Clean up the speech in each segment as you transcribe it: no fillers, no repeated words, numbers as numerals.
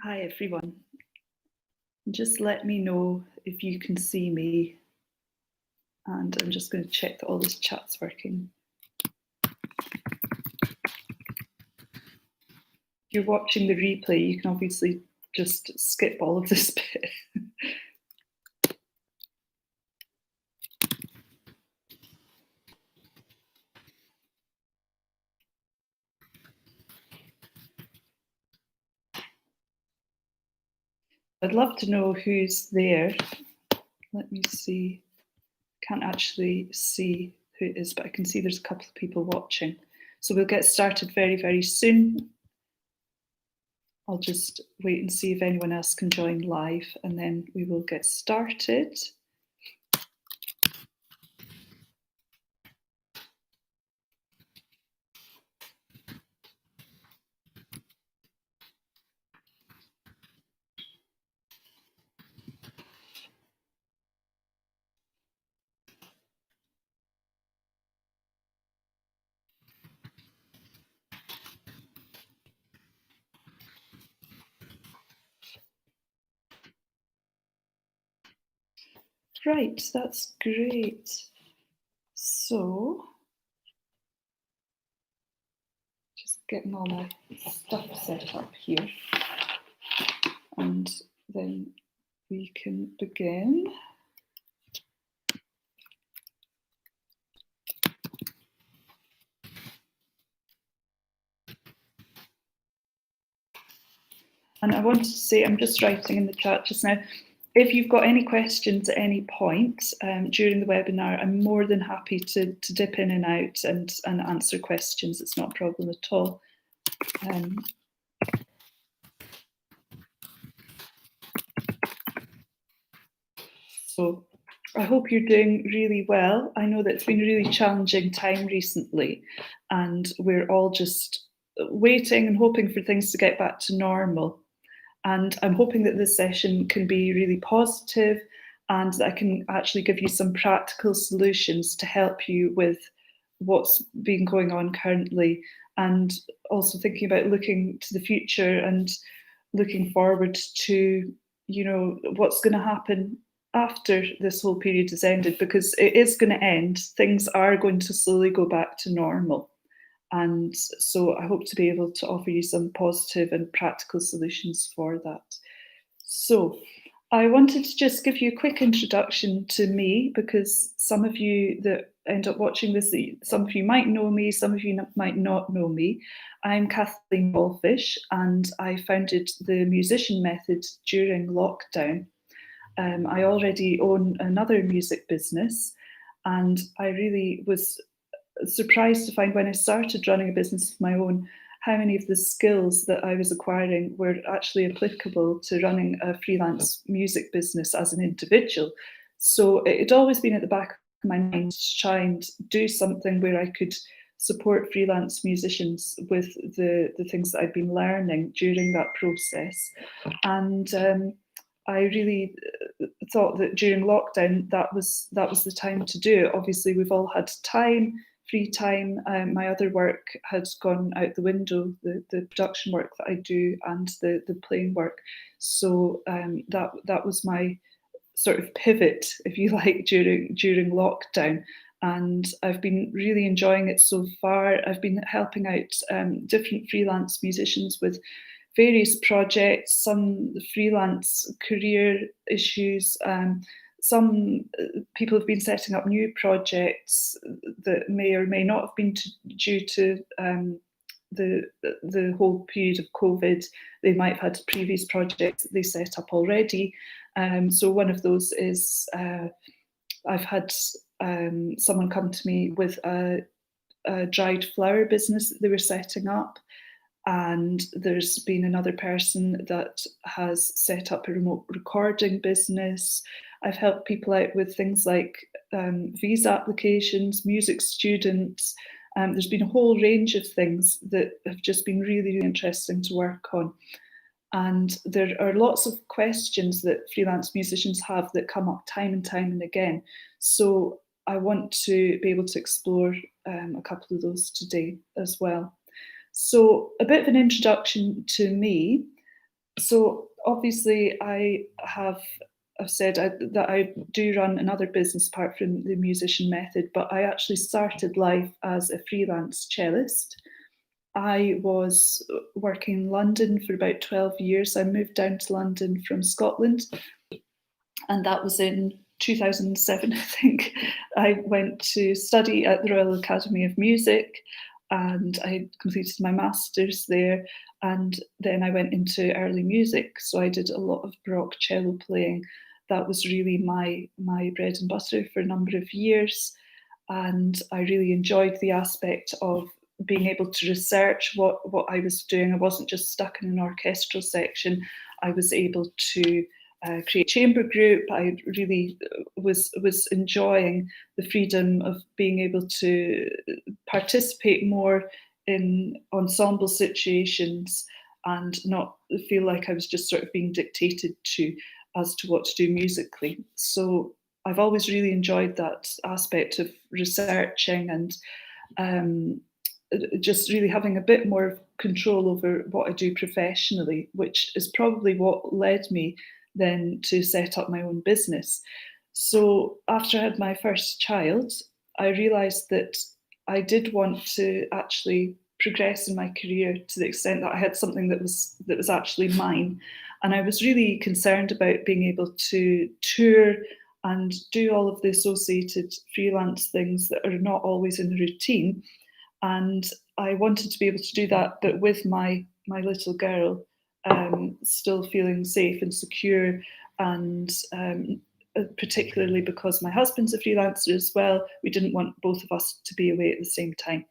Hi everyone. Just let me know if you can see me, and I'm just going to check that all this chat's working. If you're watching the replay, you can obviously just skip all of this bit. I'd love to know who's there. Let me see. Can't actually see who it is, but I can see there's a couple of people watching. So we'll get started very, very soon. I'll just wait and see if anyone else can join live, and then we will get started. Right, that's great. So, just getting all my stuff set up here, and then we can begin. And I wanted to say, I'm just writing in the chat just now, if you've got any questions at any point during the webinar, I'm more than happy to dip in and out and answer questions. It's not a problem at all. So I hope you're doing really well. I know that it's been a really challenging time recently, and we're all just waiting and hoping for things to get back to normal. And I'm hoping that this session can be really positive and that I can actually give you some practical solutions to help you with what's been going on currently, and also thinking about looking to the future and looking forward to, you know, what's going to happen after this whole period has ended, because it is going to end. Things are going to slowly go back to normal. And so I hope to be able to offer you some positive and practical solutions for that. So I wanted to just give you a quick introduction to me, because some of you that end up watching this, some of you might know me, some of you might not know me. I'm Kathleen Ballfish, and I founded the musician method during lockdown. I already own another music business, and I really was surprised to find when I started running a business of my own, how many of the skills that I was acquiring were actually applicable to running a freelance music business as an individual. So it had always been at the back of my mind to try and do something where I could support freelance musicians with the things that I'd been learning during that process. And I really thought that during lockdown that was the time to do it. Obviously, we've all had time, free time. My other work had gone out the window, the production work that I do and the playing work. So that was my sort of pivot, if you like, during lockdown. And I've been really enjoying it so far. I've been helping out different freelance musicians with various projects, some freelance career issues. Some people have been setting up new projects that may or may not have been due to the whole period of COVID. They might have had previous projects that they set up already. So one of those is I've had someone come to me with a dried flower business that they were setting up. And there's been another person that has set up a remote recording business. I've helped people out with things like visa applications, music students. There's been a whole range of things that have just been really, really interesting to work on. And there are lots of questions that freelance musicians have that come up time and time and again. So I want to be able to explore a couple of those today as well. So a bit of an introduction to me. So obviously, I've said that I do run another business apart from the musician method, but I actually started life as a freelance cellist. I was working in London for about 12 years. I moved down to London from Scotland, and that was in 2007, I think. I went to study at the Royal Academy of Music, and I completed my master's there. And then I went into early music, so I did a lot of Baroque cello playing. That was really my bread and butter for a number of years, and I really enjoyed the aspect of being able to research what I was doing. I wasn't just stuck in an orchestral section. I was able to create chamber group. I really was enjoying the freedom of being able to participate more in ensemble situations and not feel like I was just sort of being dictated to as to what to do musically. So I've always really enjoyed that aspect of researching and um, just really having a bit more control over what I do professionally, which is probably what led me then to set up my own business. So after I had my first child, I realised that I did want to actually progress in my career to the extent that I had something that was actually mine. And I was really concerned about being able to tour and do all of the associated freelance things that are not always in the routine. And I wanted to be able to do that, but with my little girl, still feeling safe and secure, and particularly because my husband's a freelancer as well, we didn't want both of us to be away at the same time.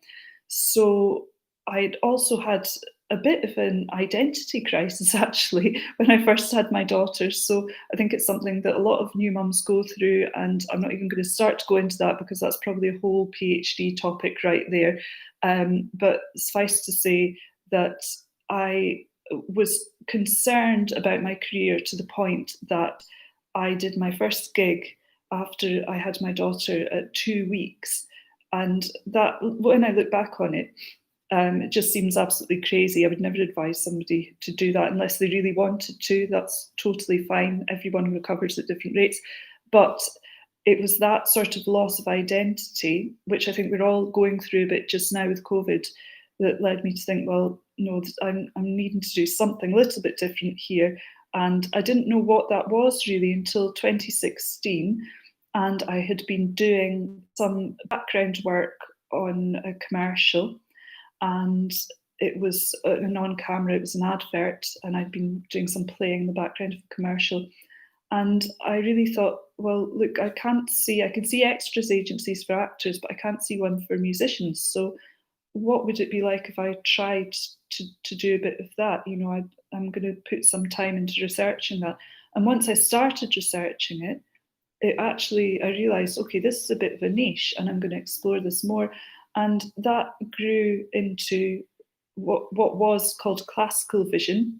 So I'd also had a bit of an identity crisis actually when I first had my daughter. So I think it's something that a lot of new mums go through, and I'm not even going to start to go into that because that's probably a whole PhD topic right there. But suffice to say that I was concerned about my career to the point that I did my first gig after I had my daughter at 2 weeks. And that, when I look back on it, it just seems absolutely crazy. I would never advise somebody to do that unless they really wanted to. That's totally fine. Everyone recovers at different rates. But it was that sort of loss of identity, which I think we're all going through a bit just now with COVID, that led me to think, well, no, I'm needing to do something a little bit different here. And I didn't know what that was really until 2016. And I had been doing some background work on a commercial, and it was an on camera, it was an advert, and I'd been doing some playing in the background of the commercial. And I really thought, well, look, I can see extras agencies for actors, but I can't see one for musicians. So what would it be like if I tried to do a bit of that? I'm going to put some time into researching that. And once I started researching it, I realized, okay, this is a bit of a niche and I'm going to explore this more. And that grew into what was called classical vision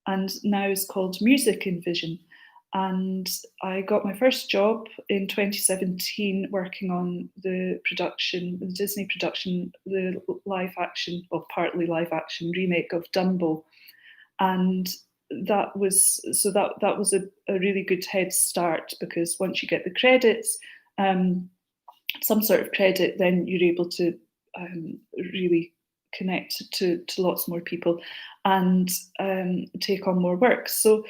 and now is called music in vision. And I got my first job in 2017 working on the Disney production, the live action, or partly live action remake of Dumbo. And that was a really good head start, because once you get the credits, some sort of credit, then you're able to really connect to lots more people and take on more work. So,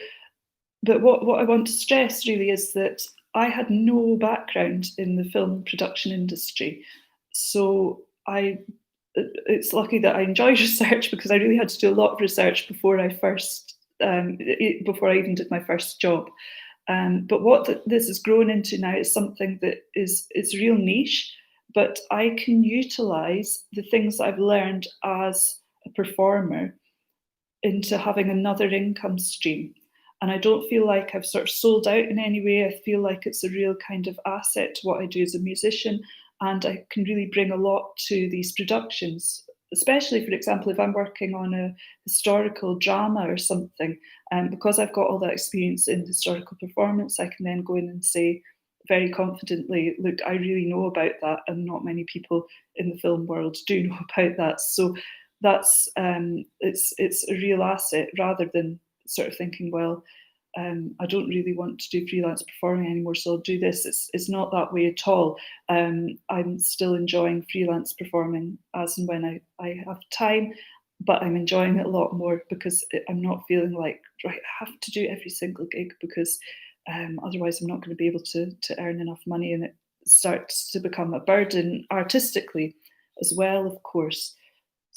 but what I want to stress really is that I had no background in the film production industry. So it's lucky that I enjoy research, because I really had to do a lot of research before before I even did my first job. But what this has grown into now is something that is real niche, but I can utilize the things that I've learned as a performer into having another income stream. And I don't feel like I've sort of sold out in any way. I feel like it's a real kind of asset to what I do as a musician. And I can really bring a lot to these productions, especially, for example, if I'm working on a historical drama or something. And because I've got all that experience in historical performance, I can then go in and say very confidently, look, I really know about that, and not many people in the film world do know about that. So that's it's a real asset rather than sort of thinking, well, I don't really want to do freelance performing anymore, so I'll do this. It's not that way at all. I'm still enjoying freelance performing as and when I have time, but I'm enjoying it a lot more because I'm not feeling like, right, I have to do every single gig because otherwise I'm not going to be able to earn enough money, and it starts to become a burden artistically as well, of course.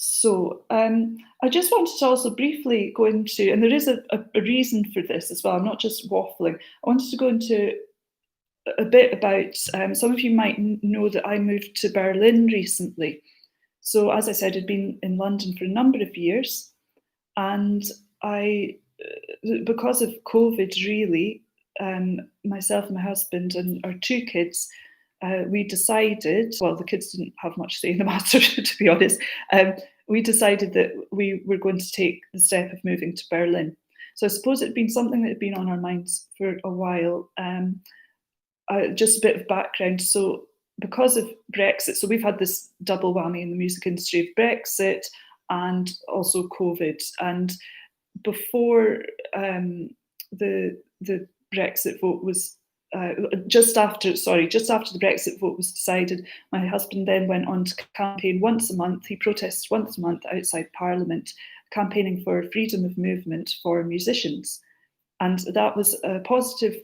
So I just wanted to also briefly go into, and there is a reason for this as well. I'm not just waffling. I wanted to go into a bit about. Some of you might know that I moved to Berlin recently. So as I said, I'd been in London for a number of years, and I, because of COVID, really, myself and my husband and our two kids, we decided, well, the kids didn't have much say in the matter, to be honest. We decided that we were going to take the step of moving to Berlin. So I suppose it'd been something that had been on our minds for a while. Just a bit of background. So, because of Brexit, so we've had this double whammy in the music industry of Brexit and also COVID. And before the Brexit vote was just after the Brexit vote was decided, my husband then went on to campaign once a month. He protested once a month outside Parliament, campaigning for freedom of movement for musicians. And that was a positive,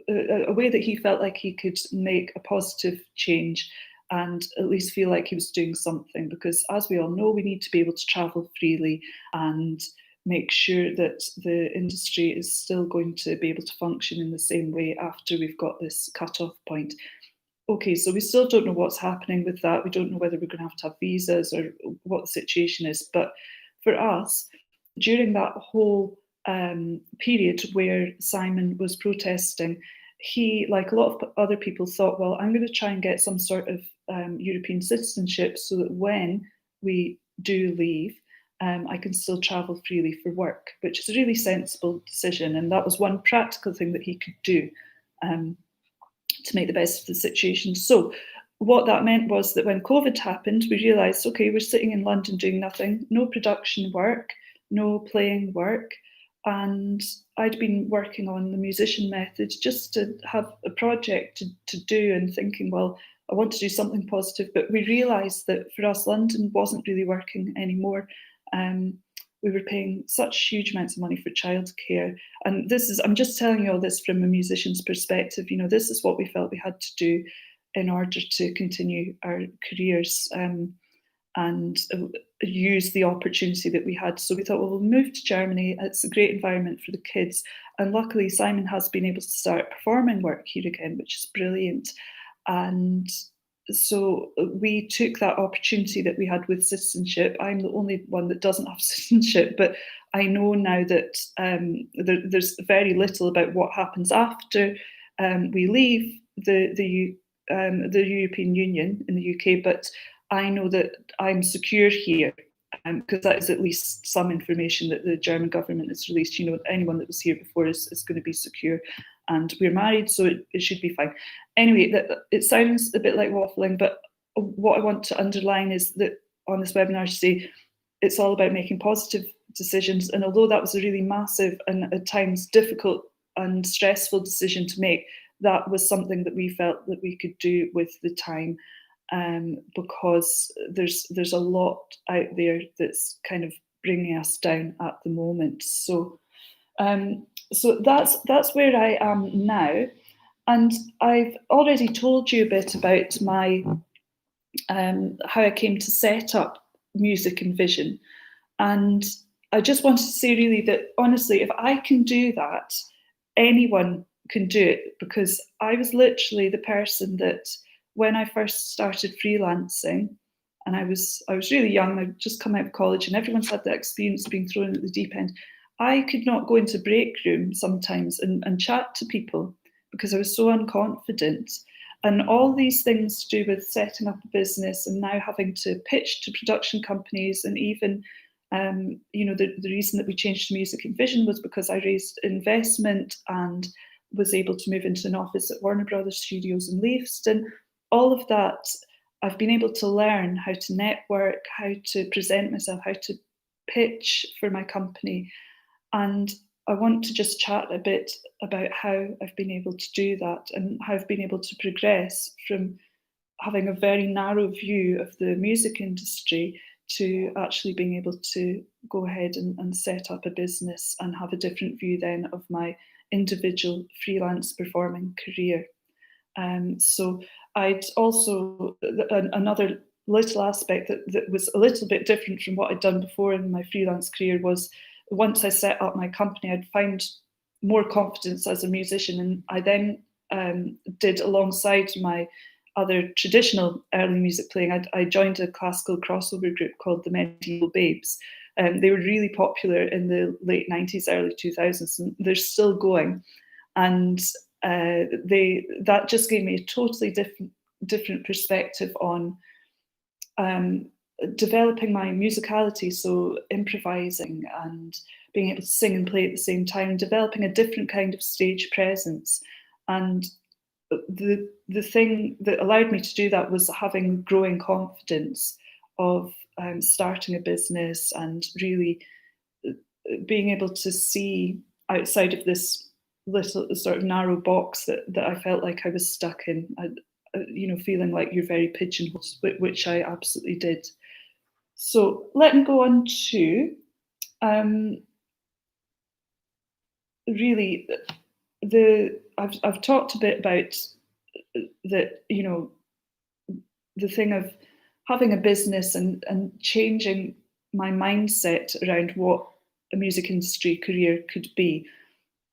a way that he felt like he could make a positive change and at least feel like he was doing something. Because as we all know, we need to be able to travel freely and make sure that the industry is still going to be able to function in the same way after we've got this cut-off point. Okay, so we still don't know what's happening with that. We don't know whether we're going to have visas or what the situation is. But for us, during that whole period where Simon was protesting, he, like a lot of other people, thought, well, I'm going to try and get some sort of European citizenship so that when we do leave, I can still travel freely for work, which is a really sensible decision. And that was one practical thing that he could do to make the best of the situation. So what that meant was that when COVID happened, we realised, okay, we're sitting in London doing nothing, no production work, no playing work. And I'd been working on the musician method just to have a project to do and thinking, well, I want to do something positive. But we realised that for us, London wasn't really working anymore. We were paying such huge amounts of money for childcare. And I'm just telling you all this from a musician's perspective. You know, this is what we felt we had to do in order to continue our careers and use the opportunity that we had. So we thought, well, we'll move to Germany. It's a great environment for the kids. And luckily, Simon has been able to start performing work here again, which is brilliant. And so we took that opportunity that we had with citizenship. I'm the only one that doesn't have citizenship, but I know now that there's very little about what happens after we leave the European Union in the UK, but I know that I'm secure here because that is at least some information that the German government has released. You know, anyone that was here before is going to be secure. And we're married, so it should be fine. Anyway, it sounds a bit like waffling, but what I want to underline is that on this webinar today, it's all about making positive decisions. And although that was a really massive and at times difficult and stressful decision to make, that was something that we felt that we could do with the time, because there's a lot out there that's kind of bringing us down at the moment. So that's where I am now, and I've already told you a bit about my how I came to set up Music and Vision, and I just wanted to say really that honestly, if I can do that, anyone can do it, because I was literally the person that when I first started freelancing, and I was really young, I'd just come out of college, and everyone's had that experience of being thrown at the deep end. I could not go into break room sometimes and chat to people because I was so unconfident. And all these things to do with setting up a business and now having to pitch to production companies, and even the reason that we changed to Music and Vision was because I raised investment and was able to move into an office at Warner Brothers Studios in Leavesden. All of that, I've been able to learn how to network, how to present myself, how to pitch for my company. And I want to just chat a bit about how I've been able to do that and how I've been able to progress from having a very narrow view of the music industry to actually being able to go ahead and set up a business and have a different view then of my individual freelance performing career. So I'd also another little aspect that was a little bit different from what I'd done before in my freelance career was once I set up my company, I'd found more confidence as a musician, and I then did alongside my other traditional early music playing. I joined a classical crossover group called the Medieval Babes. They were really popular in the late 90s, early 2000s, and they're still going. And they that just gave me a totally different perspective on um, developing my musicality, so improvising and being able to sing and play at the same time, developing a different kind of stage presence. And the thing that allowed me to do that was having growing confidence of starting a business and really being able to see outside of this little sort of narrow box that I felt like I was stuck in. Feeling like you're very pigeonholed, which I absolutely did. So let me go on to um, really I've talked a bit about that, the thing of having a business and changing my mindset around what a music industry career could be.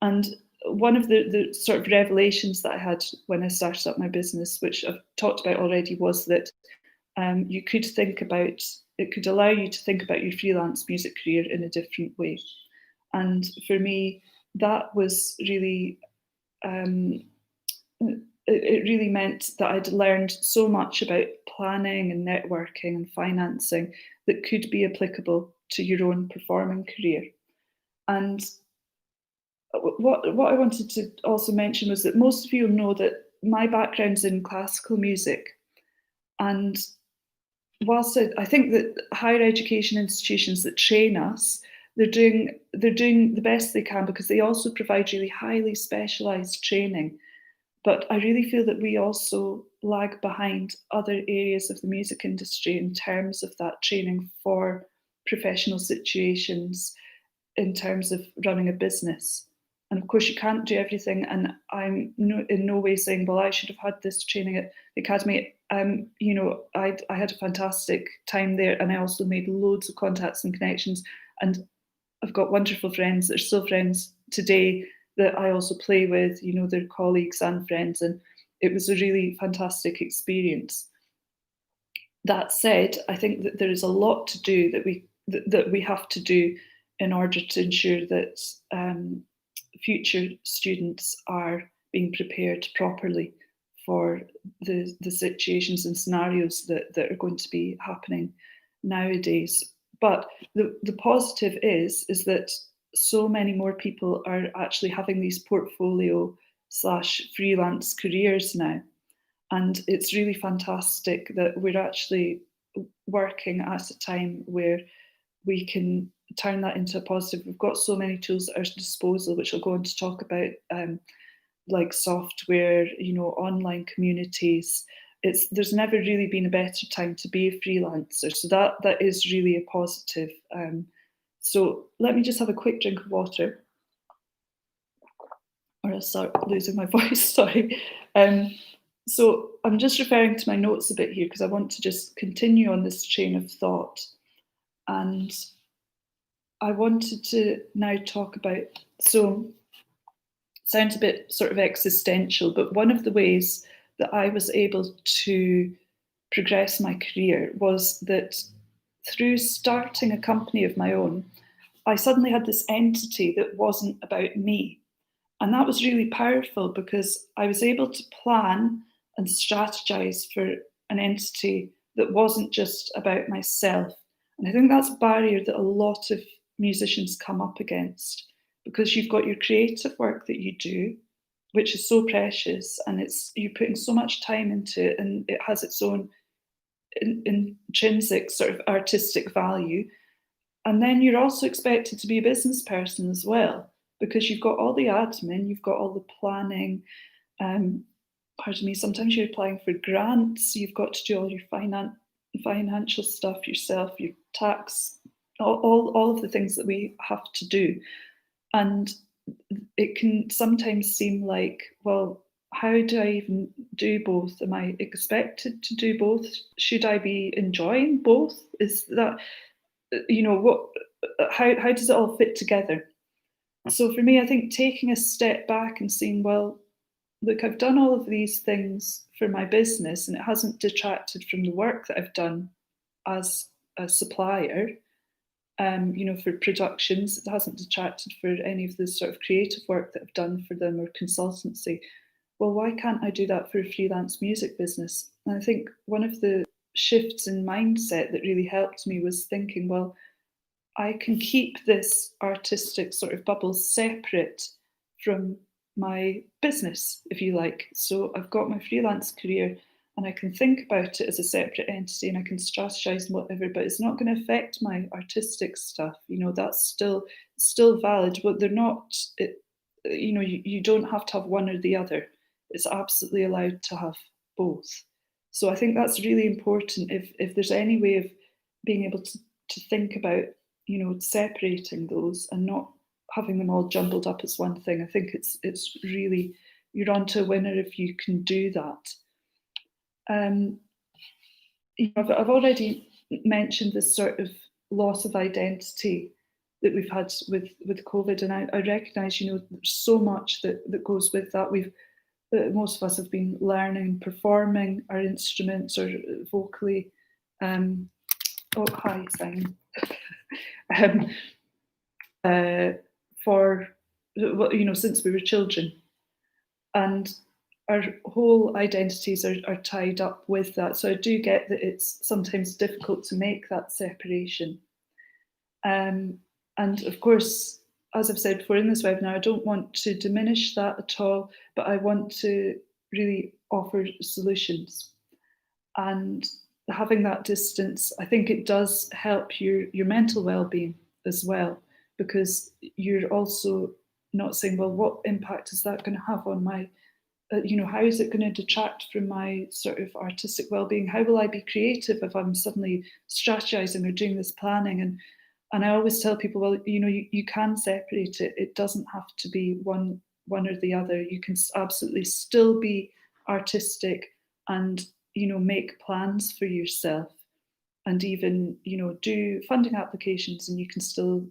And one of the sort of revelations that I had when I started up my business, which I've talked about already, was that you could think about it could allow you to think about your freelance music career in a different way. And for me, that was really um, it really meant that I'd learned so much about planning and networking and financing that could be applicable to your own performing career. And what I wanted to also mention was that most of you know that my background's in classical music, and whilst I think that higher education institutions that train us, they're doing the best they can because they also provide really highly specialised training. But I really feel that we also lag behind other areas of the music industry in terms of that training for professional situations, in terms of running a business. And of course, you can't do everything. And I'm in no way saying, well, I should have had this training at the academy. I had a fantastic time there, and I also made loads of contacts and connections. And I've got wonderful friends that are still friends today that I also play with. They're colleagues and friends, and it was a really fantastic experience. That said, I think that there is a lot to do that we have to do in order to ensure that future students are being prepared properly for the situations and scenarios that are going to be happening nowadays. But the positive is that so many more people are actually having these portfolio / freelance careers now. And it's really fantastic that we're actually working at a time where we can turn that into a positive. We've got so many tools at our disposal, which I'll go on to talk about, like software, online communities. There's never really been a better time to be a freelancer. So that is really a positive. So let me just have a quick drink of water, or I'll start losing my voice. Sorry. So I'm just referring to my notes a bit here because I want to just continue on this train of thought. And I wanted to now talk about, so sounds a bit sort of existential, but one of the ways that I was able to progress my career was that through starting a company of my own, I suddenly had this entity that wasn't about me. And that was really powerful because I was able to plan and strategize for an entity that wasn't just about myself. And I think that's a barrier that a lot of musicians come up against, because you've got your creative work that you do, which is so precious, and you're putting so much time into it, and it has its own intrinsic sort of artistic value. And then you're also expected to be a business person as well. because you've got all the admin, you've got all the planning. Um, Pardon me, sometimes you're applying for grants, you've got to do all your financial stuff yourself, your tax, all of the things that we have to do. And it can sometimes seem like, well, how do I even do both? Am I expected to do both? Should I be enjoying both? Is that, what, how does it all fit together? So for me, I think taking a step back and saying, well, look, I've done all of these things for my business and it hasn't detracted from the work that I've done as a supplier, for productions. It hasn't detracted for any of the sort of creative work that I've done for them or consultancy. Well, why can't I do that for a freelance music business? And I think one of the shifts in mindset that really helped me was thinking, well, I can keep this artistic sort of bubble separate from my business, if you like. So I've got my freelance career and I can think about it as a separate entity and I can strategize and whatever, but it's not going to affect my artistic stuff. That's still valid, but they're not, you don't have to have one or the other. It's absolutely allowed to have both. So I think that's really important if there's any way of being able to think about, separating those and not having them all jumbled up as one thing. I think it's really, you're onto a winner if you can do that. I've already mentioned this sort of loss of identity that we've had with COVID, and I recognise, there's so much that goes with that. Most of us have been learning, performing our instruments or vocally. Oh, hi, Simon. For since we were children, and our whole identities are tied up with that. So I do get that it's sometimes difficult to make that separation. And of course, as I've said before in this webinar, I don't want to diminish that at all, but I want to really offer solutions. And having that distance, I think it does help your mental well-being as well, because you're also not saying, well, what impact is that going to have on my, how is it going to detract from my sort of artistic well-being? How will I be creative if I'm suddenly strategizing or doing this planning? And I always tell people, well, you can separate it. It doesn't have to be one or the other. You can absolutely still be artistic and make plans for yourself, and even do funding applications, and you can still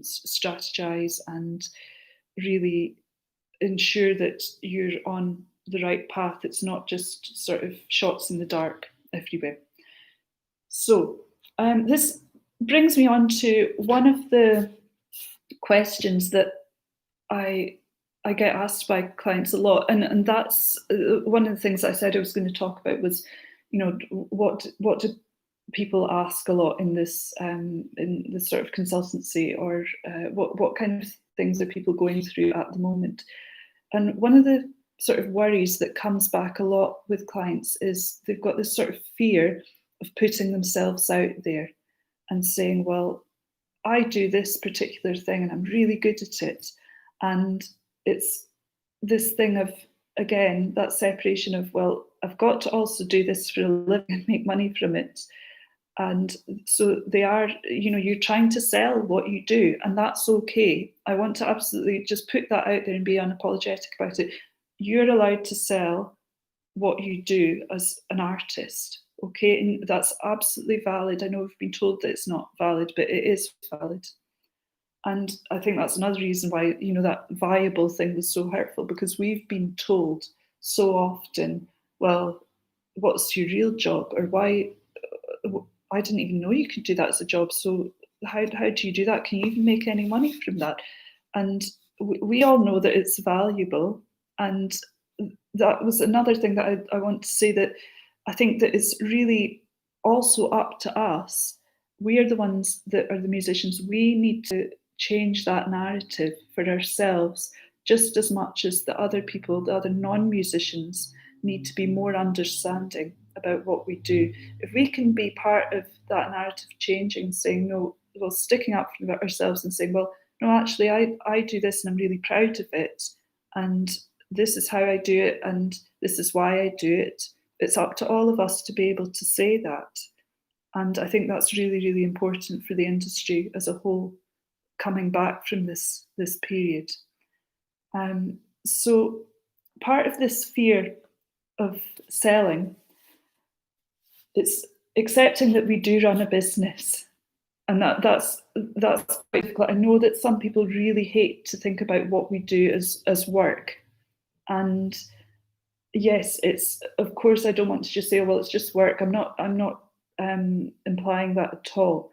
strategize and really ensure that you're on the right path. It's not just sort of shots in the dark everywhere. So this brings me on to one of the questions that I get asked by clients a lot, and that's one of the things I said I was going to talk about was, what do people ask a lot in this sort of consultancy, or what kind of things are people going through at the moment? And one of the sort of worries that comes back a lot with clients is they've got this sort of fear of putting themselves out there and saying, well, I do this particular thing and I'm really good at it. And it's this thing of, again, that separation of, well, I've got to also do this for a living and make money from it. And so they are, you're trying to sell what you do, and that's okay. I want to absolutely just put that out there and be unapologetic about it. You're allowed to sell what you do as an artist, okay? And that's absolutely valid. I know we've been told that it's not valid, but it is valid. And I think that's another reason why, that viable thing was so hurtful, because we've been told so often, well, what's your real job? Or why, I didn't even know you could do that as a job. So how do you do that? Can you even make any money from that? And we all know that it's valuable. And that was another thing that I want to say, that I think that it's really also up to us. We are the ones that are the musicians. We need to change that narrative for ourselves just as much as the other people, the other non-musicians, need to be more understanding about what we do. If we can be part of that narrative changing, saying, no, well, sticking up for ourselves and saying, well, no, actually, I do this and I'm really proud of it. And this is how I do it. And this is why I do it. It's up to all of us to be able to say that. And I think that's really, really important for the industry as a whole, coming back from this period. So part of this fear of selling, it's accepting that we do run a business, and that's quite difficult. I know that some people really hate to think about what we do as work, and yes, it's, of course, I don't want to just say, oh, well, it's just work. I'm not implying that at all.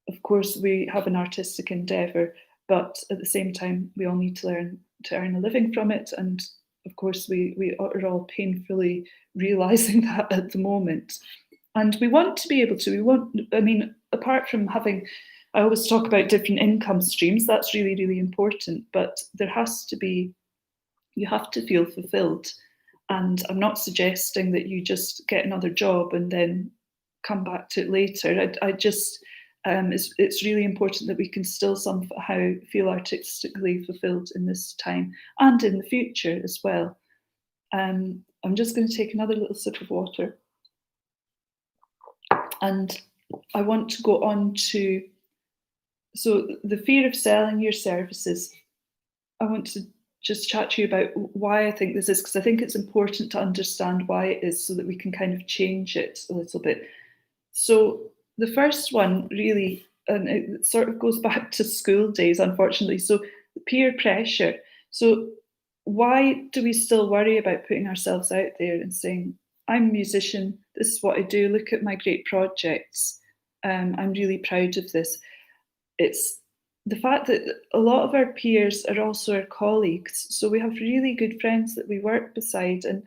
Of course, we have an artistic endeavour, but at the same time, we all need to learn to earn a living from it. And of course, we are all painfully realising that at the moment. And we want to be able to, I mean, apart from having, I always talk about different income streams, that's really, really important, but there has to be, you have to feel fulfilled. And I'm not suggesting that you just get another job and then come back to it later. I just, it's really important that we can still somehow feel artistically fulfilled in this time and in the future as well. I'm just going to take another little sip of water. And I want to go on to, so the fear of selling your services. I want to just chat to you about why I think this is, because I think it's important to understand why it is so that we can kind of change it a little bit. So the first one really, and it sort of goes back to school days, unfortunately. So peer pressure. So why do we still worry about putting ourselves out there and saying, I'm a musician, this is what I do, look at my great projects, I'm really proud of this. It's the fact that a lot of our peers are also our colleagues. So we have really good friends that we work beside. And,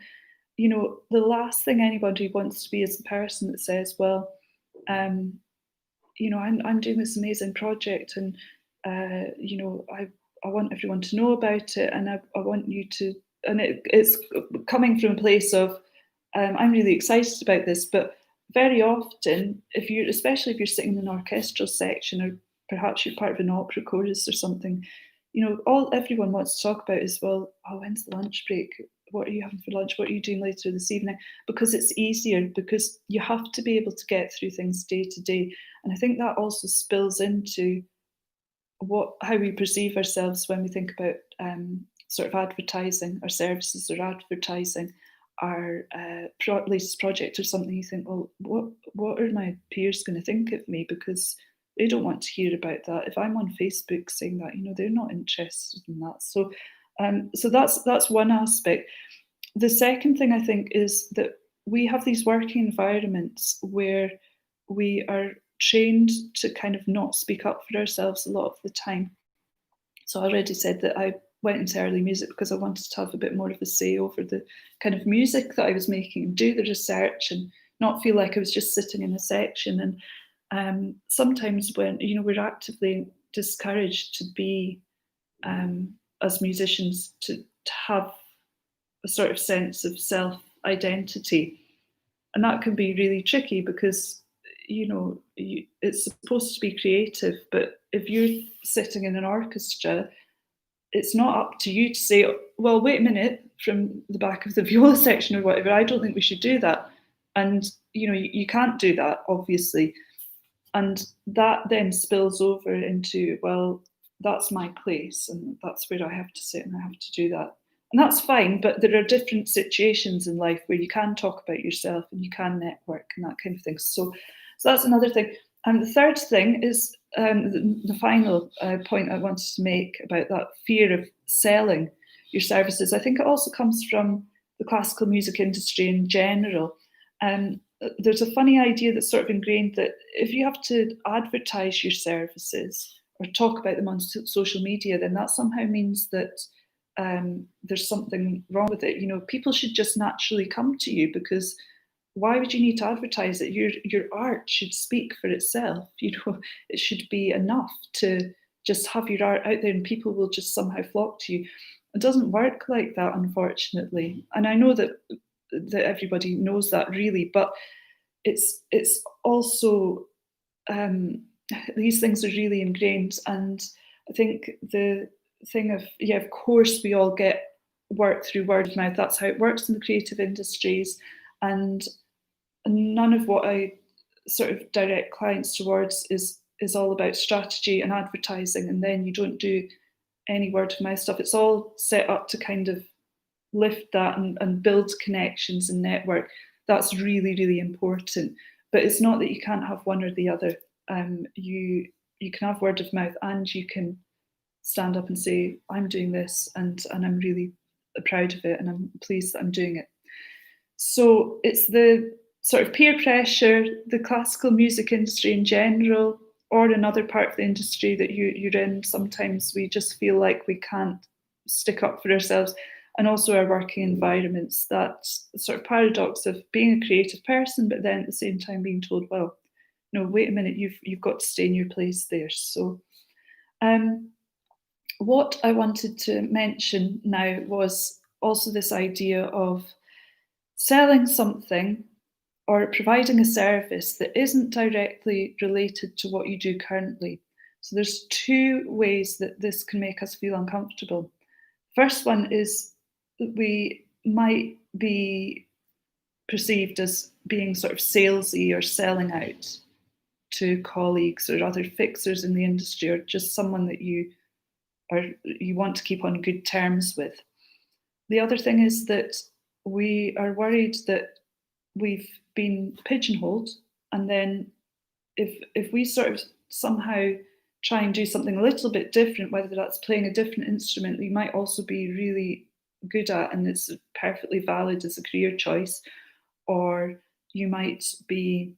you know, the last thing anybody wants to be is the person that says, well, you know, I'm doing this amazing project and, you know, I want everyone to know about it and I want you to, and it's coming from a place of, I'm really excited about this, but very often, if you're, especially if you're sitting in an orchestral section or perhaps you're part of an opera chorus or something, you know, all everyone wants to talk about is, well, oh, when's the lunch break? What are you having for lunch? What are you doing later this evening? Because it's easier, because you have to be able to get through things day to day. And I think that also spills into how we perceive ourselves when we think about sort of advertising our services or advertising our latest project or something. You think, well, what are my peers going to think of me? Because they don't want to hear about that. If I'm on Facebook saying that, you know, they're not interested in that. So, so that's one aspect. The second thing I think is that we have these working environments where we are trained to kind of not speak up for ourselves a lot of the time. So I already said that I went into early music because I wanted to have a bit more of a say over the kind of music that I was making and do the research and not feel like I was just sitting in a section. And sometimes when, you know, we're actively discouraged to be, as musicians, to have a sort of sense of self-identity. And that can be really tricky because, you know, it's supposed to be creative, but if you're sitting in an orchestra, it's not up to you to say, well, wait a minute, from the back of the viola section or whatever, I don't think we should do that. And, you know, you can't do that, obviously. And that then spills over into, well, that's my place and that's where I have to sit and I have to do that. And that's fine, but there are different situations in life where you can talk about yourself and you can network and that kind of thing. So that's another thing. And the third thing is the final point I wanted to make about that fear of selling your services. I think it also comes from the classical music industry in general. There's a funny idea that's sort of ingrained that if you have to advertise your services or talk about them on social media, then that somehow means that there's something wrong with it. You know, people should just naturally come to you because why would you need to advertise it? Your art should speak for itself. You know, it should be enough to just have your art out there and people will just somehow flock to you. It doesn't work like that, unfortunately. And I know that everybody knows that really, but it's also these things are really ingrained. And I think the thing of, yeah, of course we all get work through word of mouth. That's how it works in the creative industries. And none of what I sort of direct clients towards is all about strategy and advertising, and then you don't do any word of mouth stuff. It's all set up to kind of lift that and build connections and network. That's really, really important. But it's not that you can't have one or the other. You can have word of mouth and you can stand up and say, I'm doing this and I'm really proud of it and I'm pleased that I'm doing it. So it's the sort of peer pressure, the classical music industry in general, or another part of the industry that you're in. Sometimes we just feel like we can't stick up for ourselves, and also our working environments. That sort of paradox of being a creative person, but then at the same time being told, well, no, wait a minute, you've got to stay in your place there. So, what I wanted to mention now was also this idea of selling something or providing a service that isn't directly related to what you do currently. So there's two ways that this can make us feel uncomfortable. First one is that we might be perceived as being sort of salesy or selling out to colleagues or other fixers in the industry, or just someone that you want to keep on good terms with. The other thing is that we are worried that we've been pigeonholed, and then if we sort of somehow try and do something a little bit different, whether that's playing a different instrument that you might also be really good at and it's perfectly valid as a career choice, or you might be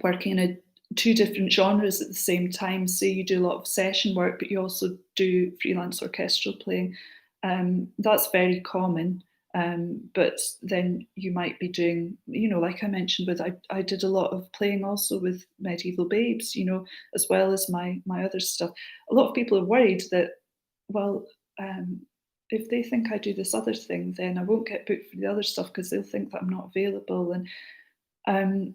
working in two different genres at the same time. Say you do a lot of session work, but you also do freelance orchestral playing. That's very common. But then you might be doing, like I mentioned, I did a lot of playing also with Medieval Babes, as well as my other stuff. A lot of people are worried that, well, if they think I do this other thing, then I won't get booked for the other stuff because they'll think that I'm not available. And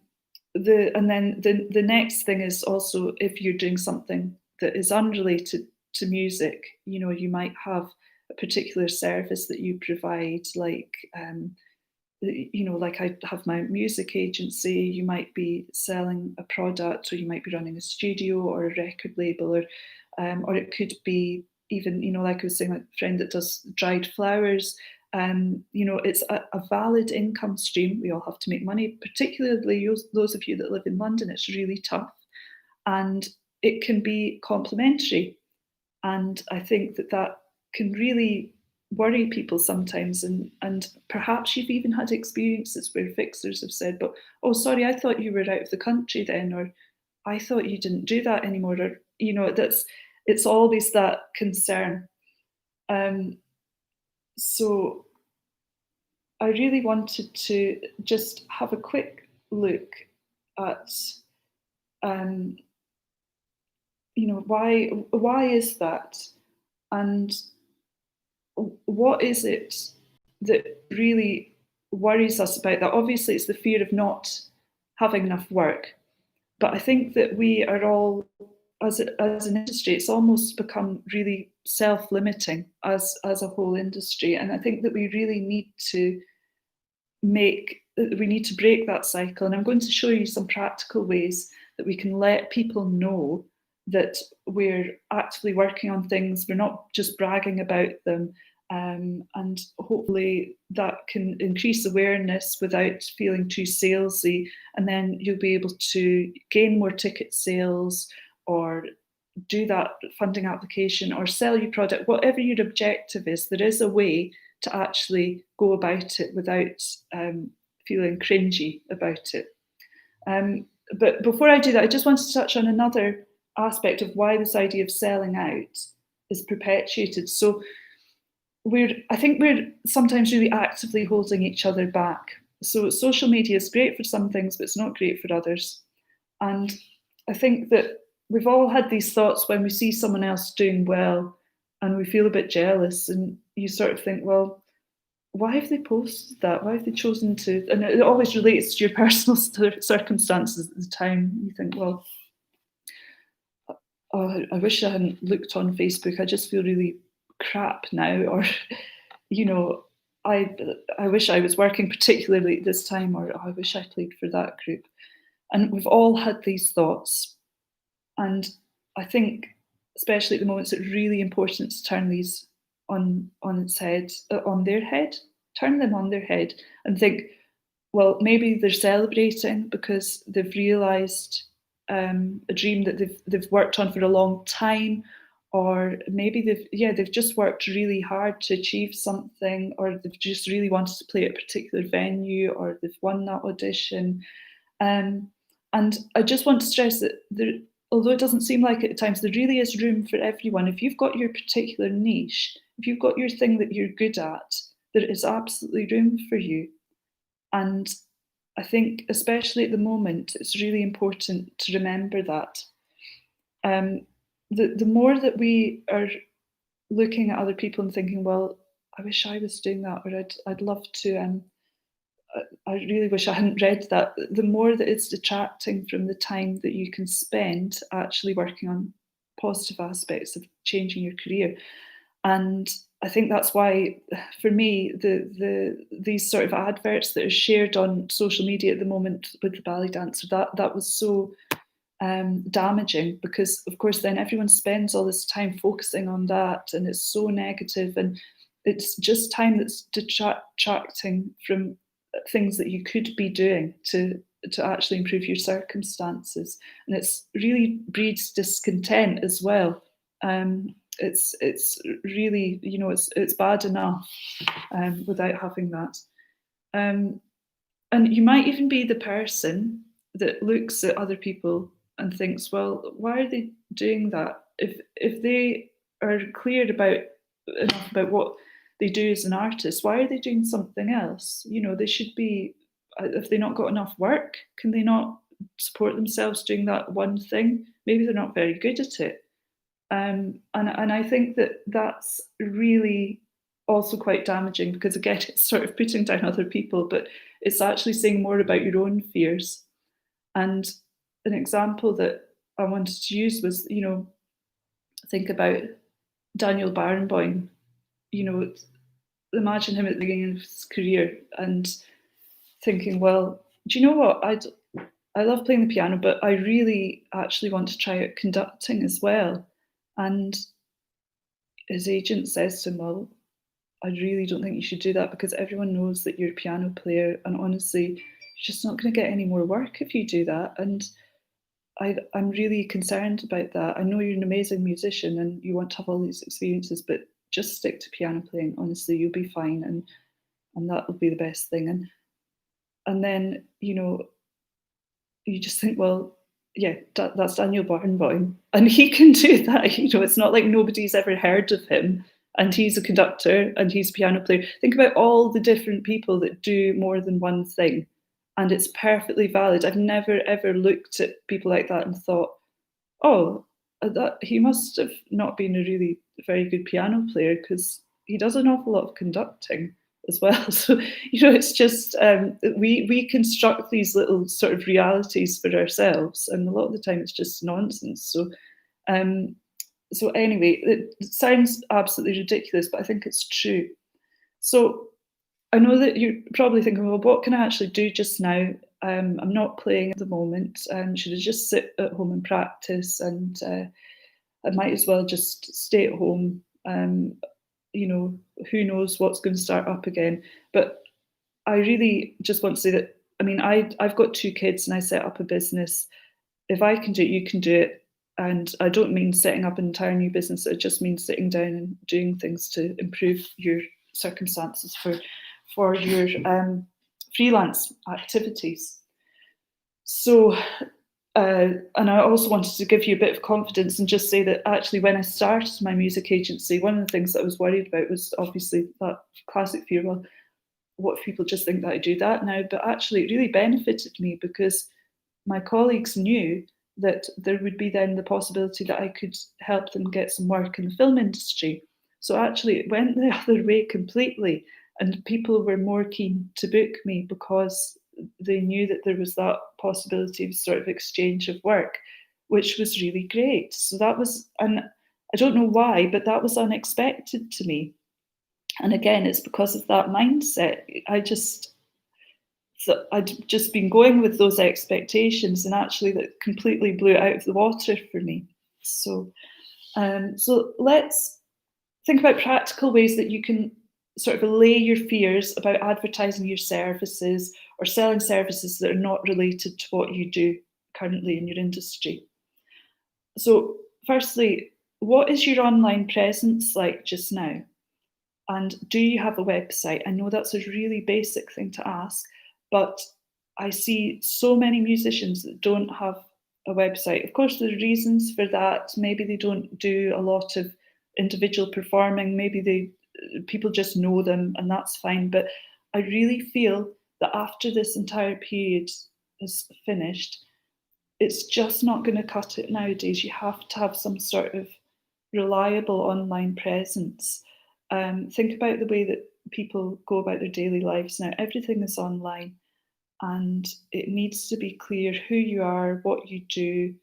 then the next thing is also, if you're doing something that is unrelated to music, you might have a particular service that you provide, like like I have my music agency. You might be selling a product, or you might be running a studio or a record label, or it could be even, like I was saying, like a friend that does dried flowers. It's a valid income stream. We all have to make money, particularly those of you that live in London. It's really tough, and it can be complementary. And I think that can really worry people sometimes. And perhaps you've even had experiences where fixers have said, but, oh, sorry, I thought you were out of the country then, or I thought you didn't do that anymore, or, it's always that concern. So I really wanted to just have a quick look at, why is that? And what is it that really worries us about that? Obviously, it's the fear of not having enough work. But I think that we are all, as an industry, it's almost become really self-limiting as a whole industry. And I think that we really need to break that cycle. And I'm going to show you some practical ways that we can let people know that we're actively working on things. We're not just bragging about them. And hopefully that can increase awareness without feeling too salesy. And then you'll be able to gain more ticket sales, or do that funding application, or sell your product. Whatever your objective is, there is a way to actually go about it without feeling cringy about it. But before I do that, I just want to touch on another aspect of why this idea of selling out is perpetuated. So I think we're sometimes really actively holding each other back. So social media is great for some things, but it's not great for others. And I think that we've all had these thoughts when we see someone else doing well and we feel a bit jealous, and you sort of think, well, why have they posted that? Why have they chosen to? And it always relates to your personal circumstances at the time. You think, well, oh, I wish I hadn't looked on Facebook. I just feel really crap now. Or, you know, I I wish I was working particularly at this time, or oh, I wish I played for that group. And we've all had these thoughts. And I think, especially at the moment, it's really important to turn these on its head, on their head, turn them on their head, and think, well, maybe they're celebrating because they've realised a dream that they've worked on for a long time, or maybe they've just worked really hard to achieve something, or they've just really wanted to play at a particular venue, or they've won that audition. Um, and I just want to stress that although it doesn't seem like it at times, there really is room for everyone. If you've got your particular niche, if you've got your thing that you're good at, there is absolutely room for you. And I think, especially at the moment, it's really important to remember that. Um, the more that we are looking at other people and thinking, well, I wish I was doing that, or I'd love to. I really wish I hadn't read that. The more that it's detracting from the time that you can spend actually working on positive aspects of changing your career. And I think that's why, for me, these sort of adverts that are shared on social media at the moment with the ballet dancer, that was so damaging, because of course then everyone spends all this time focusing on that, and it's so negative, and it's just time that's detracting from things that you could be doing to actually improve your circumstances. And it's really breeds discontent as well. It's really, it's bad enough without having that. Um, and you might even be the person that looks at other people and thinks, well, why are they doing that? If they are clear about enough about what they do as an artist, why are they doing something else? They should be, if they not got enough work, can they not support themselves doing that one thing? Maybe they're not very good at it. And I think that that's really also quite damaging, because again, it's sort of putting down other people, but it's actually saying more about your own fears. And an example that I wanted to use was, think about Daniel Barenboim. You know, imagine him at the beginning of his career and thinking, well, do you know what? I love playing the piano, but I really actually want to try out conducting as well. And his agent says to him, well, I really don't think you should do that, because everyone knows that you're a piano player, and honestly, you're just not going to get any more work if you do that. And I'm really concerned about that. I know you're an amazing musician and you want to have all these experiences, but just stick to piano playing. Honestly, you'll be fine, and that will be the best thing. And then, you just think, well, yeah, that's Daniel Barenboim, and he can do that. It's not like nobody's ever heard of him, and he's a conductor and he's a piano player. Think about all the different people that do more than one thing, and it's perfectly valid. I've never ever looked at people like that and thought, oh, that he must have not been a really very good piano player, because he does an awful lot of conducting as well. So, it's just we construct these little sort of realities for ourselves, and a lot of the time it's just nonsense. Um, so anyway, it sounds absolutely ridiculous, but I think it's true. So I know that you're probably thinking, well, what can I actually do just now? I'm not playing at the moment. Should I just sit at home and practice? And I might as well just stay at home. Who knows what's going to start up again? But I really just want to say that, I mean, I've got 2 kids and I set up a business. If I can do it, you can do it. And I don't mean setting up an entire new business. It just means sitting down and doing things to improve your circumstances for your freelance activities. So, and I also wanted to give you a bit of confidence and just say that actually, when I started my music agency, one of the things that I was worried about was obviously that classic fear, well, what if people just think that I do that now? But actually, it really benefited me, because my colleagues knew that there would be then the possibility that I could help them get some work in the film industry. So actually, it went the other way completely, and people were more keen to book me because they knew that there was that possibility of sort of exchange of work. which was really great. So that was, and I don't know why, but that was unexpected to me. And again, it's because of that mindset. I'd just been going with those expectations, and actually that completely blew it out of the water for me. So let's think about practical ways that you can sort of allay your fears about advertising your services or selling services that are not related to what you do currently in your industry. So, firstly, what is your online presence like just now? And do you have a website? I know that's a really basic thing to ask, but I see so many musicians that don't have a website. Of course, there are reasons for that. Maybe they don't do a lot of individual performing. Maybe people just know them, and that's fine. But I really feel that after this entire period is finished, it's just not going to cut it nowadays. You have to have some sort of reliable online presence. Think about the way that people go about their daily lives now. Everything is online, and it needs to be clear who you are, what you do,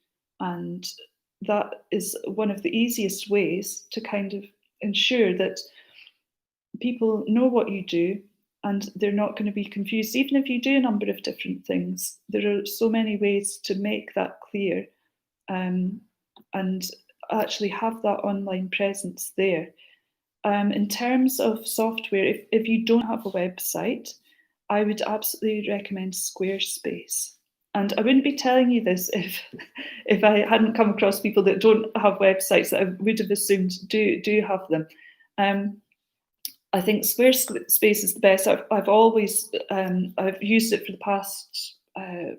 and that is one of the easiest ways to kind of ensure that people know what you do and they're not going to be confused. Even if you do a number of different things, there are so many ways to make that clear, um, and actually have that online presence there. In terms of software, if you don't have a website, I would absolutely recommend Squarespace. And I wouldn't be telling you this if I hadn't come across people that don't have websites that I would have assumed do have them. Um, I think Squarespace is the best. I've always I've used it for the past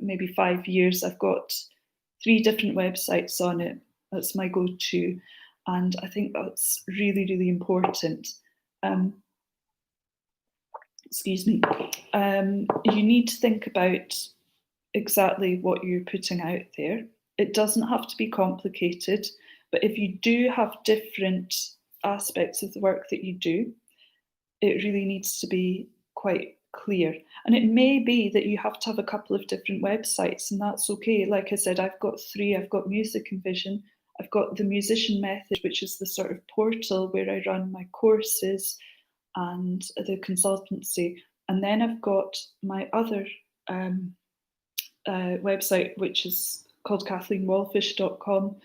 maybe 5 years. I've got 3 different websites on it. That's my go-to, and I think that's really, really important. Um, excuse me. You need to think about exactly what you're putting out there. It doesn't have to be complicated, but if you do have different aspects of the work that you do, it really needs to be quite clear. And it may be that you have to have a couple of different websites, and that's okay. Like I said, I've got 3. I've got Music and Vision, I've got the Musician Method, which is the sort of portal where I run my courses and the consultancy. And then I've got my other website, which is called KathleenWalfish.com.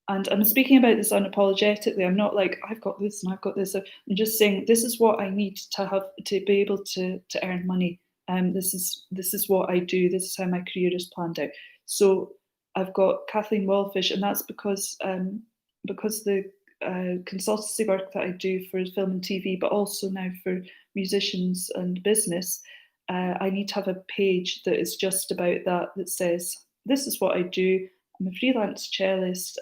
And I'm speaking about this unapologetically. I'm not like, I've got this and I've got this. I'm just saying this is what I need to have to be able to earn money. This is what I do. This is how my career is planned out. So I've got Kathleen Walfish, and that's because the consultancy work that I do for film and TV, but also now for musicians and business, I need to have a page that is just about that says, this is what I do. I'm a freelance cellist,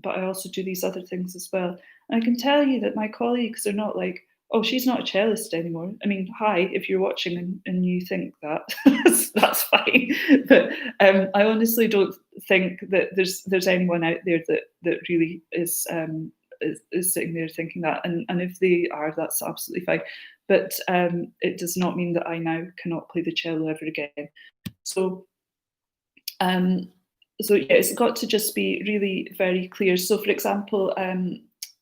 but I also do these other things as well. And I can tell you that my colleagues are not like, oh, she's not a cellist anymore. I mean, hi, if you're watching and you think that, that's fine. But I honestly don't think that there's anyone out there that really is sitting there thinking that. And if they are, that's absolutely fine. But it does not mean that I now cannot play the cello ever again. So yeah, it's got to just be really very clear. So, for example,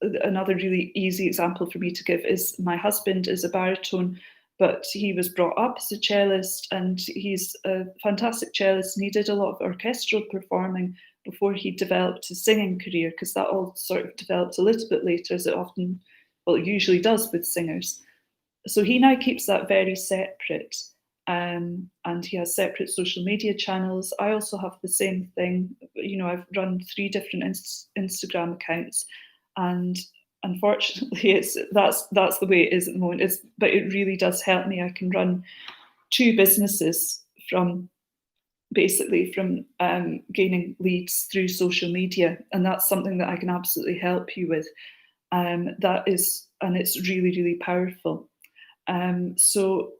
another really easy example for me to give is my husband is a baritone, but he was brought up as a cellist, and he's a fantastic cellist, and he did a lot of orchestral performing before he developed his singing career, because that all sort of developed a little bit later, as it often, well, it usually does with singers. So he now keeps that very separate. And he has separate social media channels. I also have the same thing. You know, I've run 3 different Instagram accounts, and unfortunately, that's the way it is at the moment. But it really does help me. I can run 2 businesses from gaining leads through social media, and that's something that I can absolutely help you with. And it's really, really powerful. So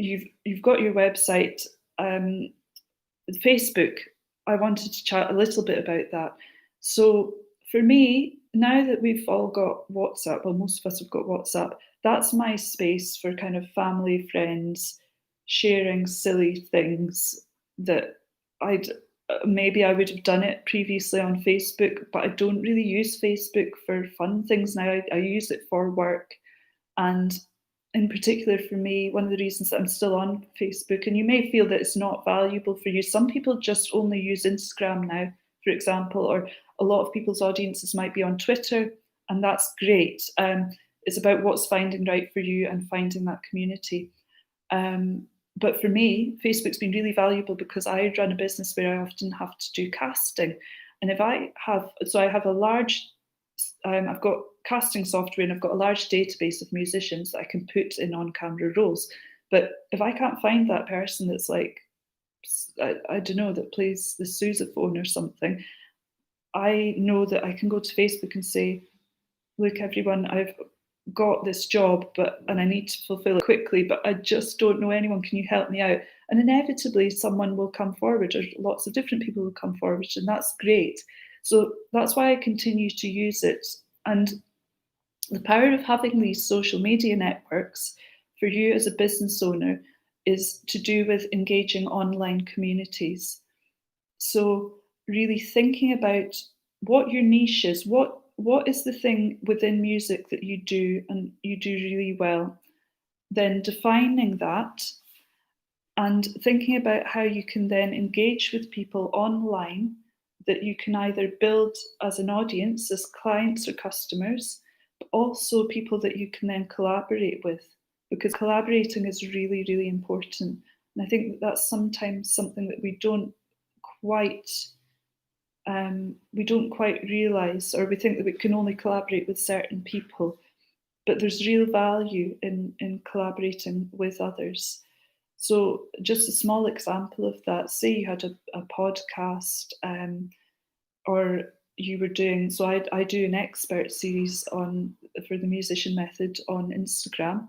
you've got your website, Facebook. I wanted to chat a little bit about that. So for me, now that we've all got WhatsApp, well, most of us have got WhatsApp, that's my space for kind of family, friends, sharing silly things that maybe I would have done it previously on Facebook, but I don't really use Facebook for fun things now. I use it for work. And in particular for me, one of the reasons that I'm still on Facebook, and you may feel that it's not valuable for you, some people just only use Instagram now, for example, or a lot of people's audiences might be on Twitter, and that's great. It's about what's finding right for you and finding that community. But for me, Facebook's been really valuable because I run a business where I often have to do casting. And if I have, so I have a large, I've got casting software and I've got a large database of musicians that I can put in on camera roles. But if I can't find that person that's like, I don't know, that plays the sousaphone or something, I know that I can go to Facebook and say, look, everyone, I've got this job, and I need to fulfill it quickly, but I just don't know anyone. Can you help me out? And inevitably, someone will come forward, or lots of different people will come forward, and that's great. So that's why I continue to use it. And the power of having these social media networks for you as a business owner is to do with engaging online communities. So really thinking about what your niche is, what is the thing within music that you do and you do really well, then defining that and thinking about how you can then engage with people online that you can either build as an audience, as clients or customers, but also people that you can then collaborate with, because collaborating is really, really important. And I think that's sometimes something that quite we don't quite realise, or we think that we can only collaborate with certain people, but there's real value in collaborating with others. So just a small example of that, say you had a podcast, or you were doing, so I do an expert series for the musician method on Instagram,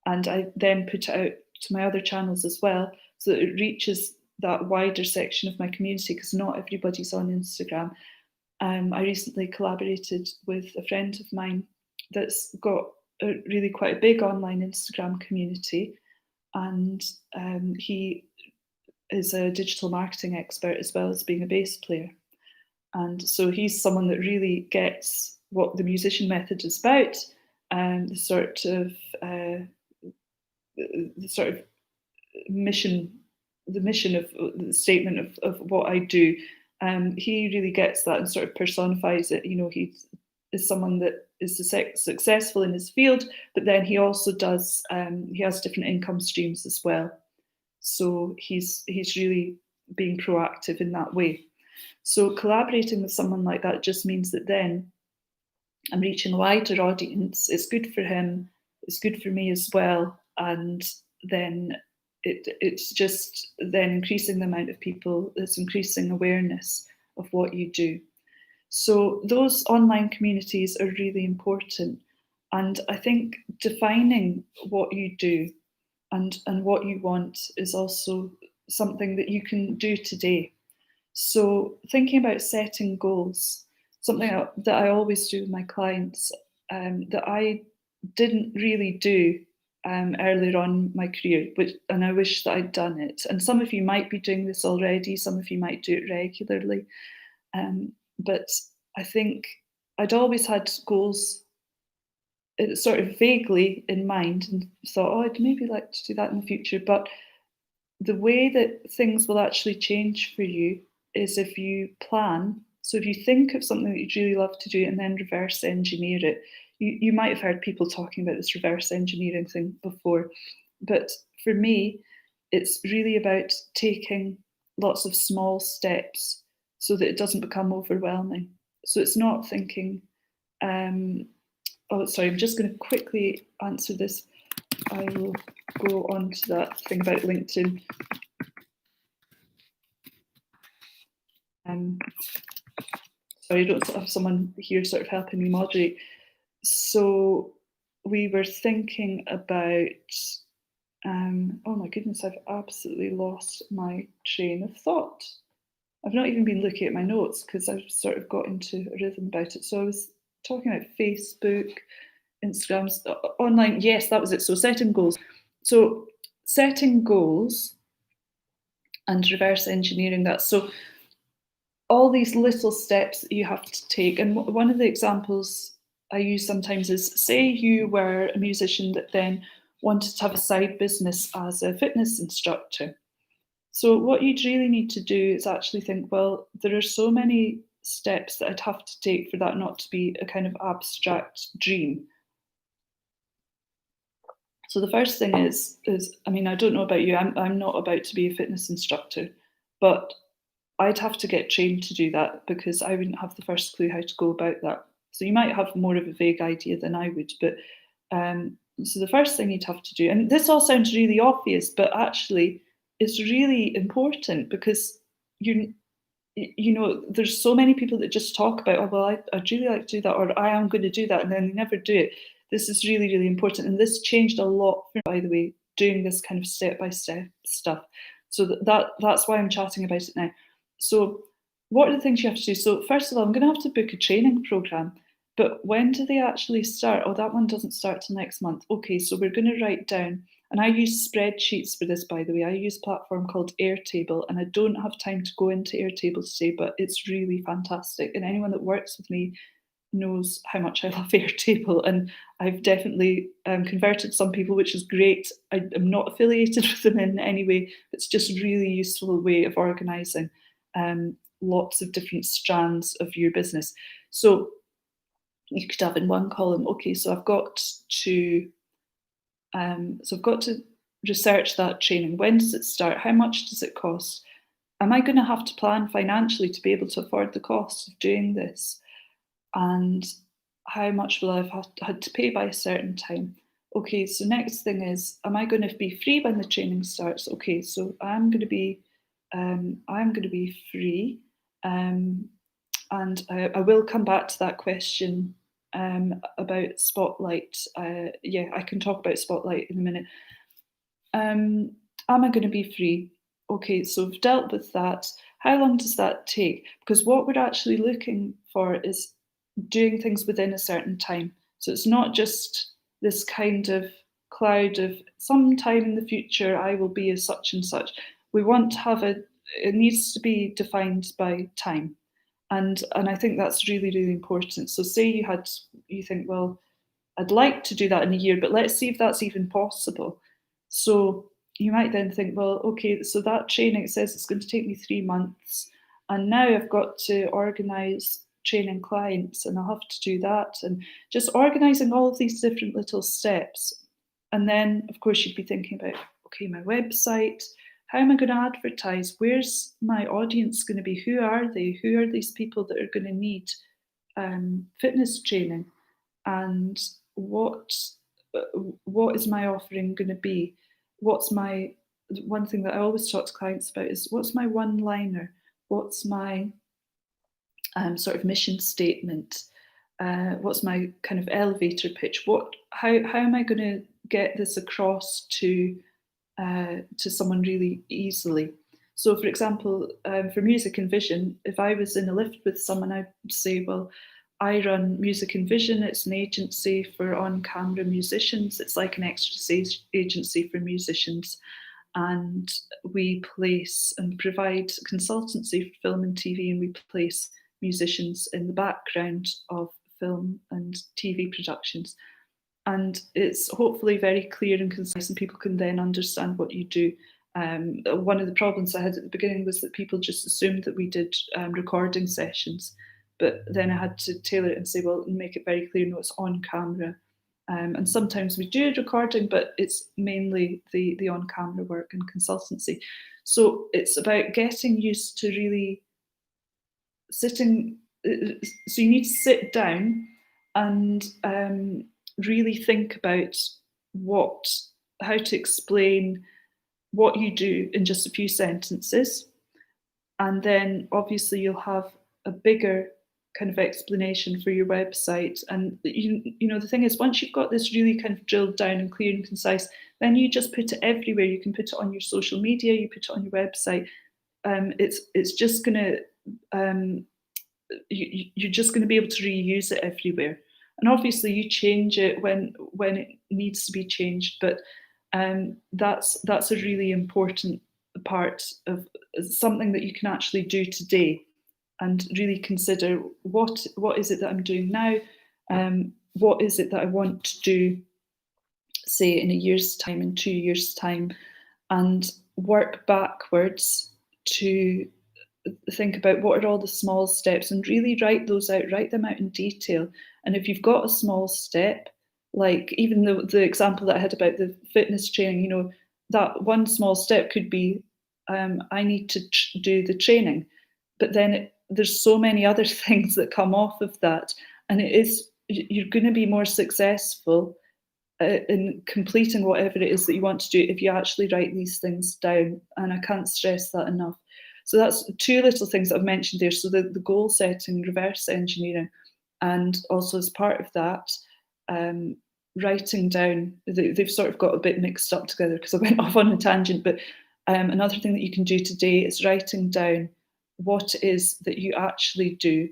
and I then put it out to my other channels as well, so that it reaches that wider section of my community, because not everybody's on Instagram. I recently collaborated with a friend of mine that's got really quite a big online Instagram community, and he is a digital marketing expert as well as being a bass player. And so he's someone that really gets what the musician method is about, the sort of mission, the mission of the statement of what I do. He really gets that and sort of personifies it. You know, he is someone that is successful in his field, but then he also does, he has different income streams as well. So he's really being proactive in that way. So collaborating with someone like that just means that then I'm reaching a wider audience. It's good for him, it's good for me as well, and then it's just then increasing the amount of people, it's increasing awareness of what you do. So those online communities are really important. And I think defining what you do and what you want is also something that you can do today. So thinking about setting goals, something that I always do with my clients, that I didn't really do earlier on in my career, and I wish that I'd done it. And some of you might be doing this already, some of you might do it regularly. But I think I'd always had goals sort of vaguely in mind and thought, oh, I'd maybe like to do that in the future. But the way that things will actually change for you is if you plan. So if you think of something that you'd really love to do and then reverse engineer it, you might have heard people talking about this reverse engineering thing before. But for me, it's really about taking lots of small steps so that it doesn't become overwhelming. So it's not thinking, oh, sorry, I'm just going to quickly answer this. I will go on to that thing about LinkedIn. Sorry, I don't have someone here sort of helping me moderate. So we were thinking about, oh my goodness, I've absolutely lost my train of thought. I've not even been looking at my notes because I've sort of got into a rhythm about it. So I was talking about Facebook, Instagrams, online. Yes, that was it. So setting goals. And reverse engineering that. So all these little steps that you have to take. And one of the examples I use sometimes is, say you were a musician that then wanted to have a side business as a fitness instructor. So what you'd really need to do is actually think, well, there are so many steps that I'd have to take for that not to be a kind of abstract dream. So the first thing is I mean, I don't know about you, I'm not about to be a fitness instructor, but I'd have to get trained to do that because I wouldn't have the first clue how to go about that. So you might have more of a vague idea than I would, but so the first thing you'd have to do, and this all sounds really obvious, but actually it's really important because you there's so many people that just talk about, oh well, I'd really like to do that, or I am going to do that, and then they never do it. This is really, really important, and this changed a lot, by the way, doing this kind of step by step stuff. So that's why I'm chatting about it now. So, what are the things you have to do? So, first of all, I'm going to have to book a training program. But when do they actually start? Oh, that one doesn't start till next month. Okay, so we're going to write down, and I use spreadsheets for this, by the way. I use a platform called Airtable, and I don't have time to go into Airtable today, but it's really fantastic. And anyone that works with me knows how much I love Airtable, and I've definitely converted some people, which is great. I'm not affiliated with them in any way. It's just a really useful way of organising lots of different strands of your business. So you could have in one column, okay, so I've got to research that training. When does it start? How much does it cost? Am I going to have to plan financially to be able to afford the cost of doing this? And how much will I have had to pay by a certain time? Okay, so next thing is, am I going to be free when the training starts? Okay, so I'm going to be free, and I will come back to that question about Spotlight. Yeah, I can talk about Spotlight in a minute. Am I going to be free? Okay, so we've dealt with that. How long does that take? Because what we're actually looking for is doing things within a certain time. So it's not just this kind of cloud of sometime in the future I will be as such and such. We want to have it needs to be defined by time. And I think that's really, really important. So say you think, well, I'd like to do that in a year, but let's see if that's even possible. So you might then think, well, okay, so that training, it says it's going to take me 3 months. And now I've got to organise training clients and I'll have to do that. And just organising all of these different little steps. And then, of course, you'd be thinking about, okay, my website, how am I going to advertise? Where's my audience going to be? Who are they? Who are these people that are going to need fitness training? And what what is my offering going to be? What's my one thing that I always talk to clients about is what's my one liner? What's my sort of mission statement? What's my kind of elevator pitch? How am I going to get this across to someone really easily? So, for example, for music and vision, if I was in a lift with someone, I'd say, well, I run Music and Vision. It's an agency for on-camera musicians. It's like an extra agency for musicians. And we place and provide consultancy for film and TV, and we place musicians in the background of film and TV productions. And it's hopefully very clear and concise, and people can then understand what you do. One of the problems I had at the beginning was that people just assumed that we did recording sessions, but then I had to tailor it and say, well, make it very clear, no, it's on camera. And sometimes we do recording, but it's mainly the on camera work and consultancy. So it's about getting used to really sitting. So you need to sit down and really think about how to explain what you do in just a few sentences. And then obviously you'll have a bigger kind of explanation for your website. And the thing is, once you've got this really kind of drilled down and clear and concise, then you just put it everywhere. You can put it on your social media, you put it on your website. It's just going to you're just going to be able to reuse it everywhere. And obviously you change it when it needs to be changed, but that's a really important part of something that you can actually do today. and really consider what is it that I'm doing now, what is it that I want to do, say in a year's time, in 2 years' time, and work backwards to think about what are all the small steps and really write those out, write them out in detail. And if you've got a small step, like even the example that I had about the fitness training, that one small step could be I need to do the training. But then there's so many other things that come off of that. And you're going to be more successful in completing whatever it is that you want to do if you actually write these things down. And I can't stress that enough. So that's two little things that I've mentioned there. So the goal setting, reverse engineering, and also as part of that, writing down. They've sort of got a bit mixed up together because I went off on a tangent. But another thing that you can do today is writing down what it is that you actually do,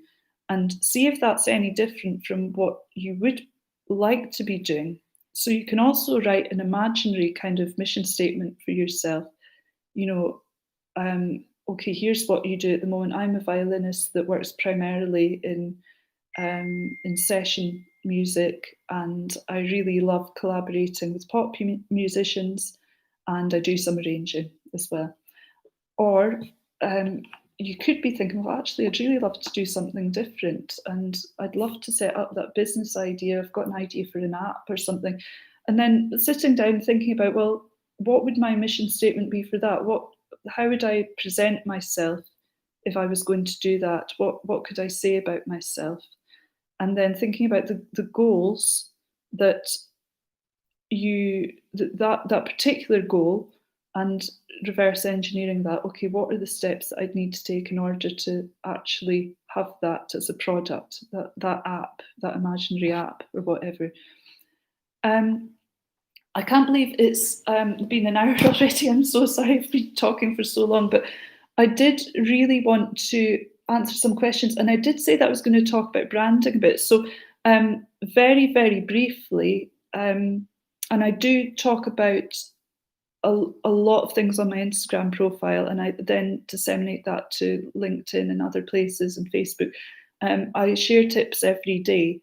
and see if that's any different from what you would like to be doing. So you can also write an imaginary kind of mission statement for yourself. You know, okay, here's what you do at the moment. I'm a violinist that works primarily in session music, and I really love collaborating with pop musicians, and I do some arranging as well. Or you could be thinking, well, actually, I'd really love to do something different, and I'd love to set up that business idea. I've got an idea for an app or something. And then sitting down and thinking about, well, what would my mission statement be for that? How would I present myself if I was going to do that? What could I say about myself? And then thinking about the goals that that particular goal, and reverse engineering that. Okay, what are the steps that I'd need to take in order to actually have that as a product, that app, that imaginary app or whatever. I can't believe it's been an hour already. I'm so sorry I've been talking for so long, but I did really want to answer some questions, and I did say that I was going to talk about branding a bit. So, very, very briefly, and I do talk about a lot of things on my Instagram profile, and I then disseminate that to LinkedIn and other places and Facebook. I share tips every day.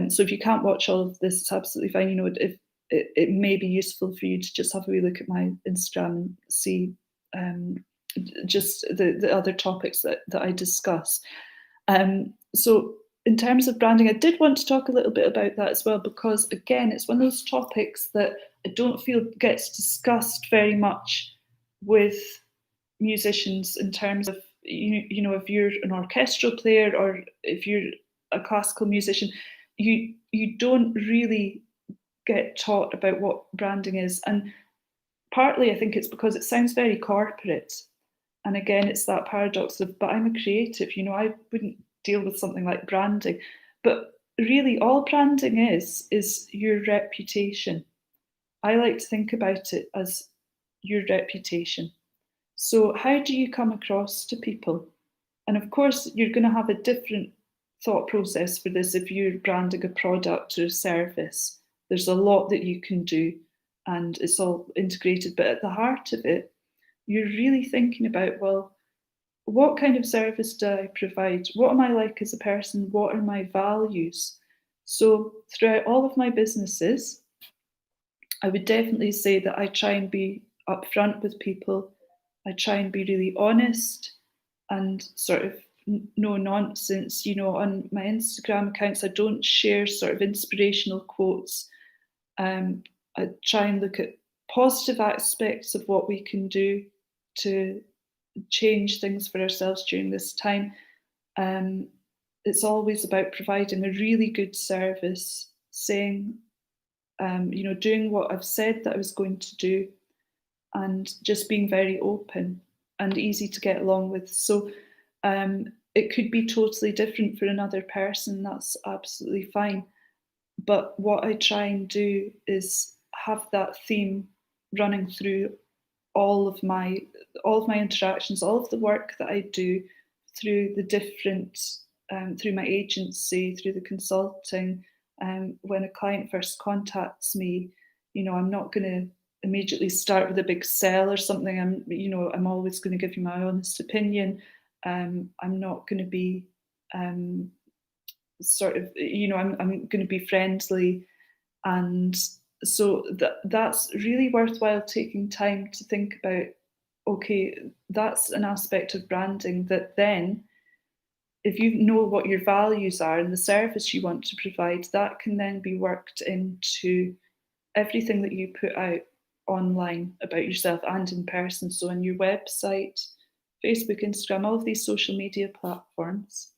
So if you can't watch all of this, it's absolutely fine. If it may be useful for you to just have a wee look at my Instagram and see just the other topics that I discuss. So in terms of branding, I did want to talk a little bit about that as well, because again, it's one of those topics that I don't feel gets discussed very much with musicians in terms of, if you're an orchestral player or if you're a classical musician, you don't really get taught about what branding is. And partly I think it's because it sounds very corporate. And again, it's that paradox of, but I'm a creative, I wouldn't deal with something like branding. But really, all branding is your reputation. I like to think about it as your reputation. So, how do you come across to people? And of course, you're going to have a different thought process for this if you're branding a product or a service. There's a lot that you can do, and it's all integrated. But at the heart of it, you're really thinking about, well, what kind of service do I provide? What am I like as a person? What are my values? So, throughout all of my businesses, I would definitely say that I try and be upfront with people. I try and be really honest and sort of no nonsense. On my Instagram accounts, I don't share sort of inspirational quotes. I try and look at positive aspects of what we can do to change things for ourselves during this time. It's always about providing a really good service, saying, doing what I've said that I was going to do, and just being very open and easy to get along with. So it could be totally different for another person. That's absolutely fine. But what I try and do is have that theme running through all of my interactions, all of the work that I do, through the different through my agency, through the consulting. When a client first contacts me, I'm not going to immediately start with a big sell or something. I'm always going to give you my honest opinion, I'm not going to be sort of, I'm going to be friendly. And so that's really worthwhile taking time to think about. Okay, that's an aspect of branding that then, if you know what your values are and the service you want to provide, that can then be worked into everything that you put out online about yourself and in person. So on your website, Facebook, Instagram, all of these social media platforms.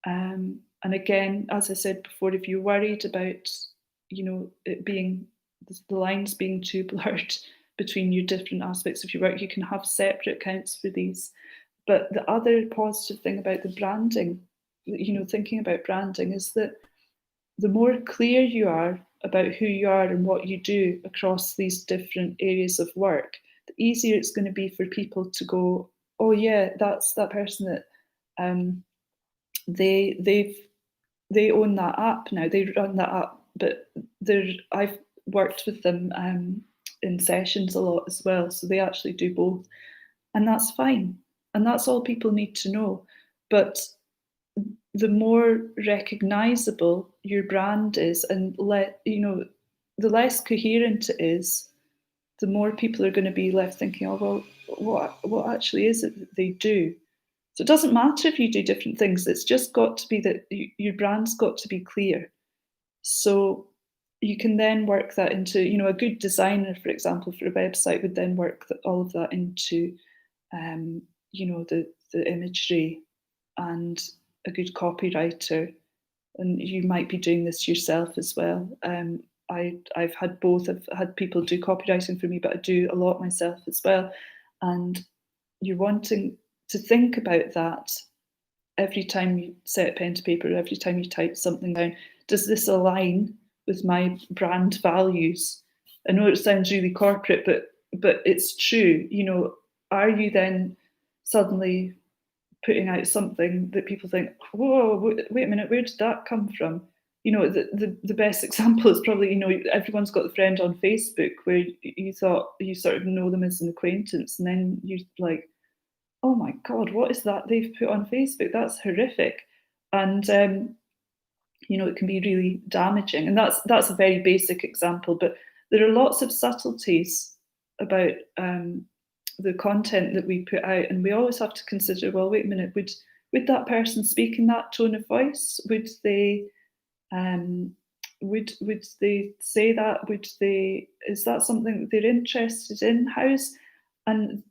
And again, as I said before, if you're worried about, it being the lines being too blurred between your different aspects of your work, you can have separate accounts for these. But the other positive thing about the branding, thinking about branding, is that the more clear you are about who you are and what you do across these different areas of work, the easier it's going to be for people to go, oh yeah, that's that person that they they own that app now. They run that app, but I've worked with them in sessions a lot as well, so they actually do both, and that's fine, and that's all people need to know. But the more recognizable your brand is, and the less coherent it is, the more people are going to be left thinking, oh well, what actually is it that they do? So it doesn't matter if you do different things. It's just got to be that your brand's got to be clear. So you can then work that into, a good designer, for example, for a website would then work all of that into, the imagery, and a good copywriter. And you might be doing this yourself as well. I've had both. I've had people do copywriting for me, but I do a lot myself as well. And you're wanting to think about that every time you set pen to paper, every time you type something down. Does this align with my brand values? I know it sounds really corporate, but it's true. Are you then suddenly putting out something that people think, whoa, wait a minute, where did that come from? The best example is probably, everyone's got the friend on Facebook where you thought you sort of know them as an acquaintance, and then you're like, oh my God, what is that they've put on Facebook? That's horrific. And, it can be really damaging. And that's a very basic example, but there are lots of subtleties about the content that we put out. And we always have to consider, well, wait a minute, would that person speak in that tone of voice? Would they would they say that? Is that something that they're interested in? And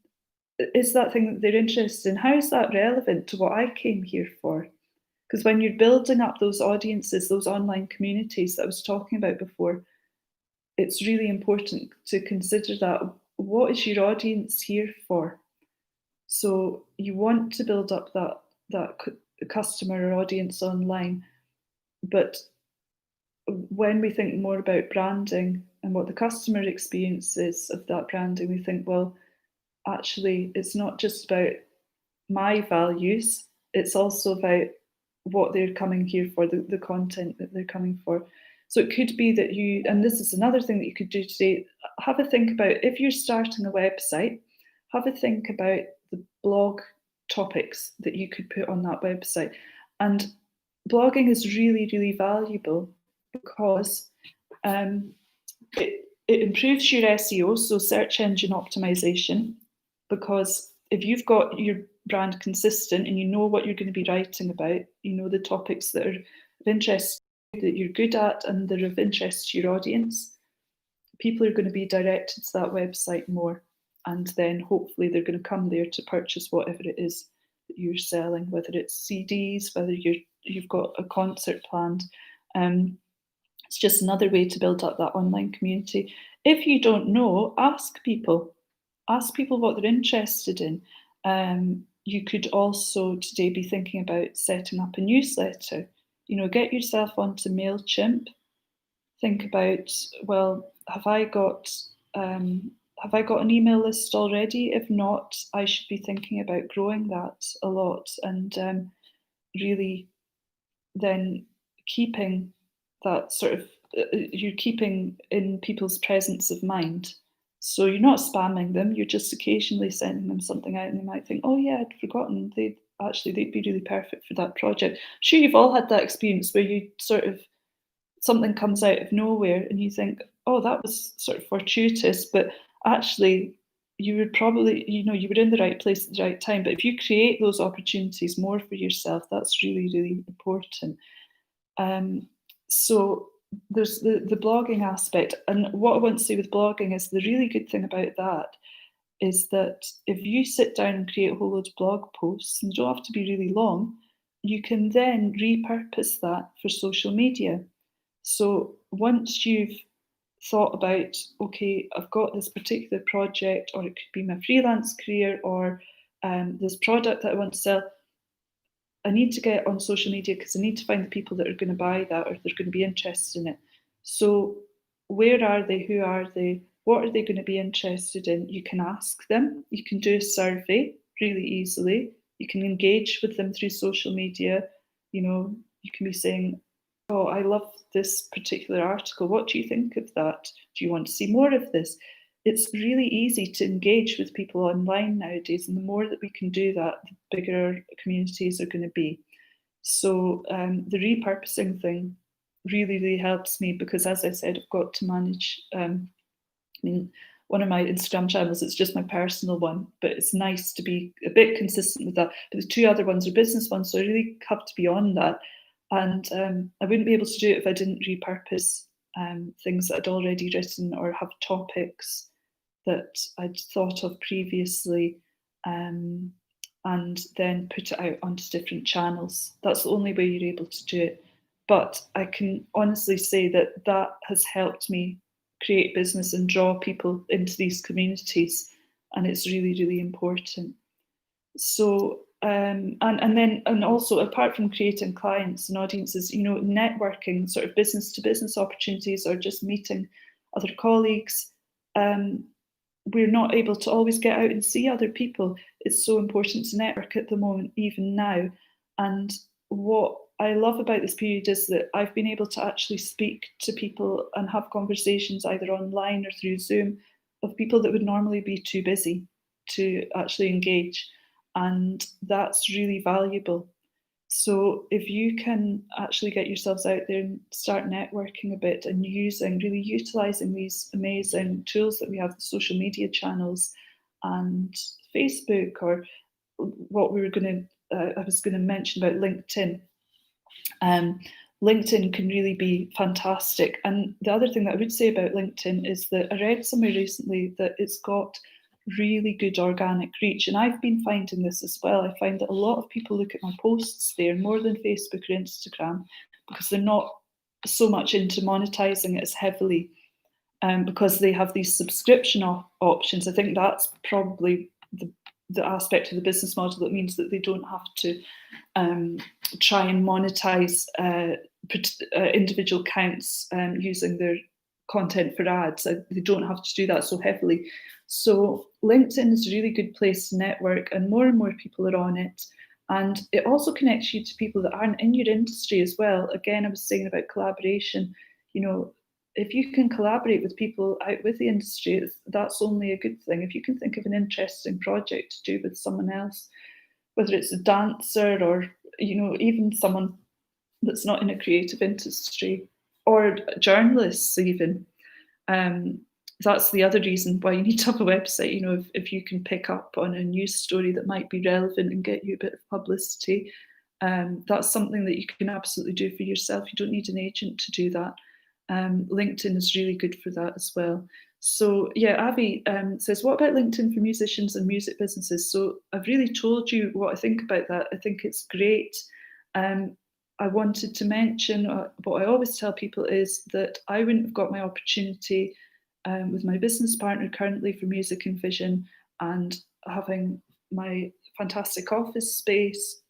is that thing that they're interested in, how is that relevant to what I came here for? Because when you're building up those audiences, those online communities that I was talking about before, it's really important to consider that. What is your audience here for? So you want to build up that customer or audience online, but when we think more about branding and what the customer experience is of that branding, we think, well, actually, it's not just about my values, it's also about what they're coming here for, the content that they're coming for. So it could be that and this is another thing that you could do today, have a think about, if you're starting a website, have a think about the blog topics that you could put on that website. And blogging is really, really valuable because it improves your SEO, so search engine optimization, because if you've got your brand consistent and you know what you're going to be writing about, the topics that are of interest, that you're good at, and they're of interest to your audience, people are going to be directed to that website more. And then hopefully they're going to come there to purchase whatever it is that you're selling, whether it's CDs, whether you've got a concert planned. It's just another way to build up that online community. If you don't know, ask people what they're interested in. You could also today be thinking about setting up a newsletter. Get yourself onto MailChimp. Think about, well, have I got an email list already? If not, I should be thinking about growing that a lot, and really then keeping that sort of, you're keeping in people's presence of mind. So you're not spamming them, you're just occasionally sending them something out, and they might think, oh yeah, I'd forgotten, actually they'd be really perfect for that project. Sure, you've all had that experience where you sort of something comes out of nowhere and you think, oh, that was sort of fortuitous, but actually you would probably, you were in the right place at the right time. But if you create those opportunities more for yourself, that's really, really important. Um, so there's the blogging aspect. And what I want to say with blogging is the really good thing about that is that if you sit down and create a whole load of blog posts, and they don't have to be really long, you can then repurpose that for social media. So once you've thought about, okay, I've got this particular project, or it could be my freelance career, or this product that I want to sell, I need to get on social media because I need to find the people that are going to buy that or they're going to be interested in it. So, where are they? Who are they? What are they going to be interested in? You can ask them. You can do a survey really easily. You can engage with them through social media. You can be saying, oh, I love this particular article. What do you think of that? Do you want to see more of this? It's really easy to engage with people online nowadays, and the more that we can do that, the bigger our communities are going to be. So the repurposing thing really, really helps me because, as I said, I've got to manage. I mean, one of my Instagram channels, it's just my personal one, but it's nice to be a bit consistent with that. But the two other ones are business ones, so I really have to be on that. And I wouldn't be able to do it if I didn't repurpose things that I'd already written or have topics that I'd thought of previously, and then put it out onto different channels. That's the only way you're able to do it. But I can honestly say that that has helped me create business and draw people into these communities, and it's really, really important. So and also apart from creating clients and audiences, networking, sort of business to business opportunities, or just meeting other colleagues. We're not able to always get out and see other people. It's so important to network at the moment, even now. And what I love about this period is that I've been able to actually speak to people and have conversations either online or through Zoom of people that would normally be too busy to actually engage. And that's really valuable. So if you can actually get yourselves out there and start networking a bit and really utilizing these amazing tools that we have, the social media channels and Facebook, or what I was going to mention about LinkedIn. LinkedIn can really be fantastic. And the other thing that I would say about LinkedIn is that I read somewhere recently that it's got really good organic reach. And I've been finding this as well. I find that a lot of people look at my posts there more than Facebook or Instagram because they're not so much into monetizing it as heavily, because they have these subscription options. I think that's probably the aspect of the business model that means that they don't have to try and monetize individual accounts using their content for ads. They don't have to do that so heavily. So LinkedIn is a really good place to network, and more people are on it. And it also connects you to people that aren't in your industry as well. Again, I was saying about collaboration. If you can collaborate with people out with the industry, that's only a good thing. If you can think of an interesting project to do with someone else, whether it's a dancer or even someone that's not in a creative industry, or journalists even. That's the other reason why you need to have a website. If you can pick up on a news story that might be relevant and get you a bit of publicity, that's something that you can absolutely do for yourself. You don't need an agent to do that. LinkedIn is really good for that as well. So yeah, Abby says, what about LinkedIn for musicians and music businesses? So I've really told you what I think about that. I think it's great. I wanted to mention what I always tell people is that I wouldn't have got my opportunity with my business partner currently for Music and Vision, and having my fantastic office space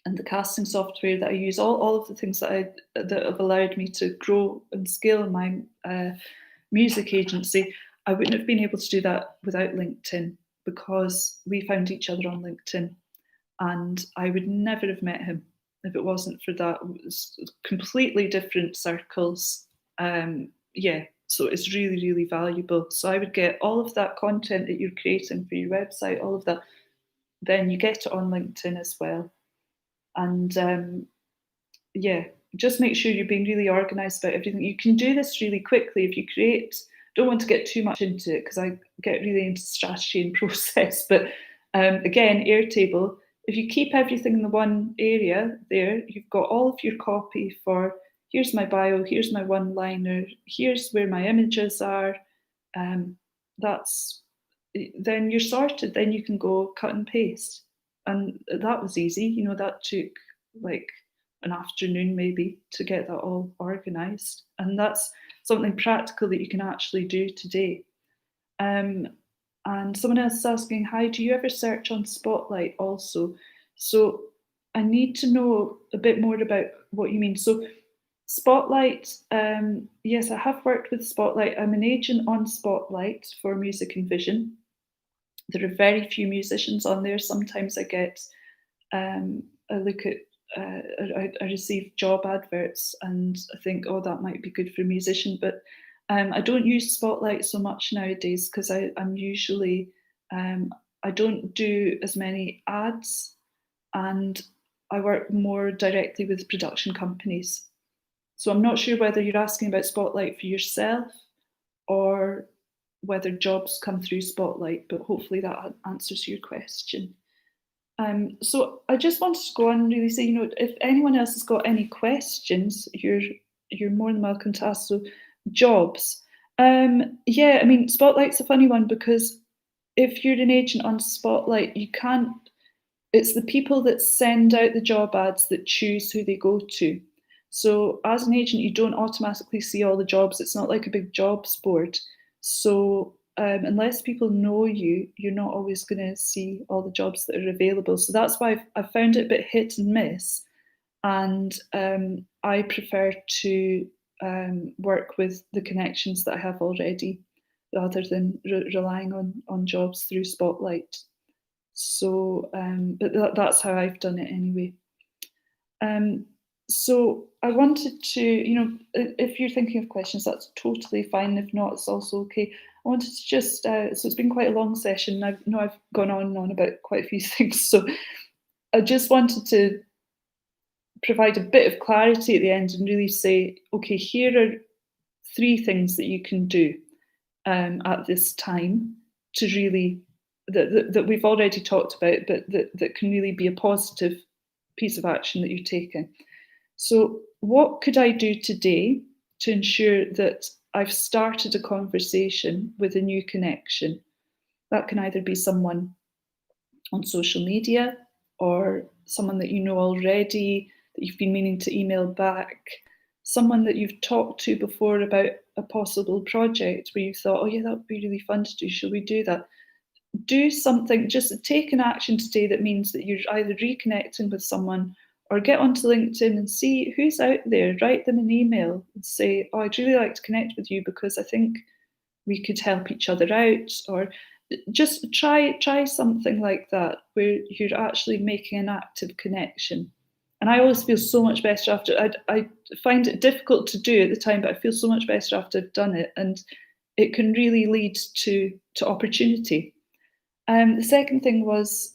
and the casting software that I use, all of the things that have allowed me to grow and scale my music agency. I wouldn't have been able to do that without LinkedIn, because we found each other on LinkedIn, and I would never have met him if it wasn't for that. It was completely different circles. So it's really, really valuable. So I would get all of that content that you're creating for your website, all of that then you get it on LinkedIn as well. And yeah, just make sure you're being really organised about everything. You can do this really quickly if you create. Don't want to get too much into it because I get really into strategy and process. But again, Airtable. If you keep everything in the one area there, you've got all of your copy for here's my bio, here's my one liner, here's where my images are. Um, that's then you're sorted. Then you can go cut and paste, and that was easy. That took like an afternoon maybe to get that all organised, and that's something practical that you can actually do today. Um, and someone else is asking, "Hi, do you ever search on Spotlight also?" So I need to know a bit more about what you mean. So Spotlight, yes, I have worked with Spotlight. I'm an agent on Spotlight for music and vision. There are very few musicians on there. Sometimes I get I look at I receive job adverts and I think, oh, that might be good for a musician, but I don't use Spotlight so much nowadays because I'm usually I don't do as many ads, and I work more directly with production companies. So I'm not sure whether you're asking about Spotlight for yourself or whether jobs come through Spotlight, but hopefully that answers your question. So I just wanted to go on and really say, if anyone else has got any questions, you're more than welcome to ask. So jobs. Yeah, I mean, Spotlight's a funny one because if you're an agent on Spotlight, you can't, it's the people that send out the job ads that choose who they go to. So as an agent, you don't automatically see all the jobs. It's not like a big jobs board. So unless people know you, you're not always going to see all the jobs that are available. So that's why I've found it a bit hit and miss. And I prefer to work with the connections that I have already rather than relying on jobs through Spotlight. So, but that's how I've done it anyway. So I wanted to, if you're thinking of questions, that's totally fine. If not, it's also okay. I wanted to just, so it's been quite a long session. I know I've gone on and on about quite a few things. So I just wanted to provide a bit of clarity at the end and really say, okay, here are 3 things that you can do at this time to really, that we've already talked about, but that can really be a positive piece of action that you're taking. So, what could I do today to ensure that I've started a conversation with a new connection? That can either be someone on social media or someone that you know already that you've been meaning to email back, someone that you've talked to before about a possible project where you thought, oh, yeah, that would be really fun to do. Shall we do that? Do something, just take an action today that means that you're either reconnecting with someone or get onto LinkedIn and see who's out there. Write them an email and say, oh, I'd really like to connect with you because I think we could help each other out, or just try something like that where you're actually making an active connection. And I always feel so much better after. I find it difficult to do at the time, but I feel so much better after I've done it, and it can really lead to opportunity. The second thing was,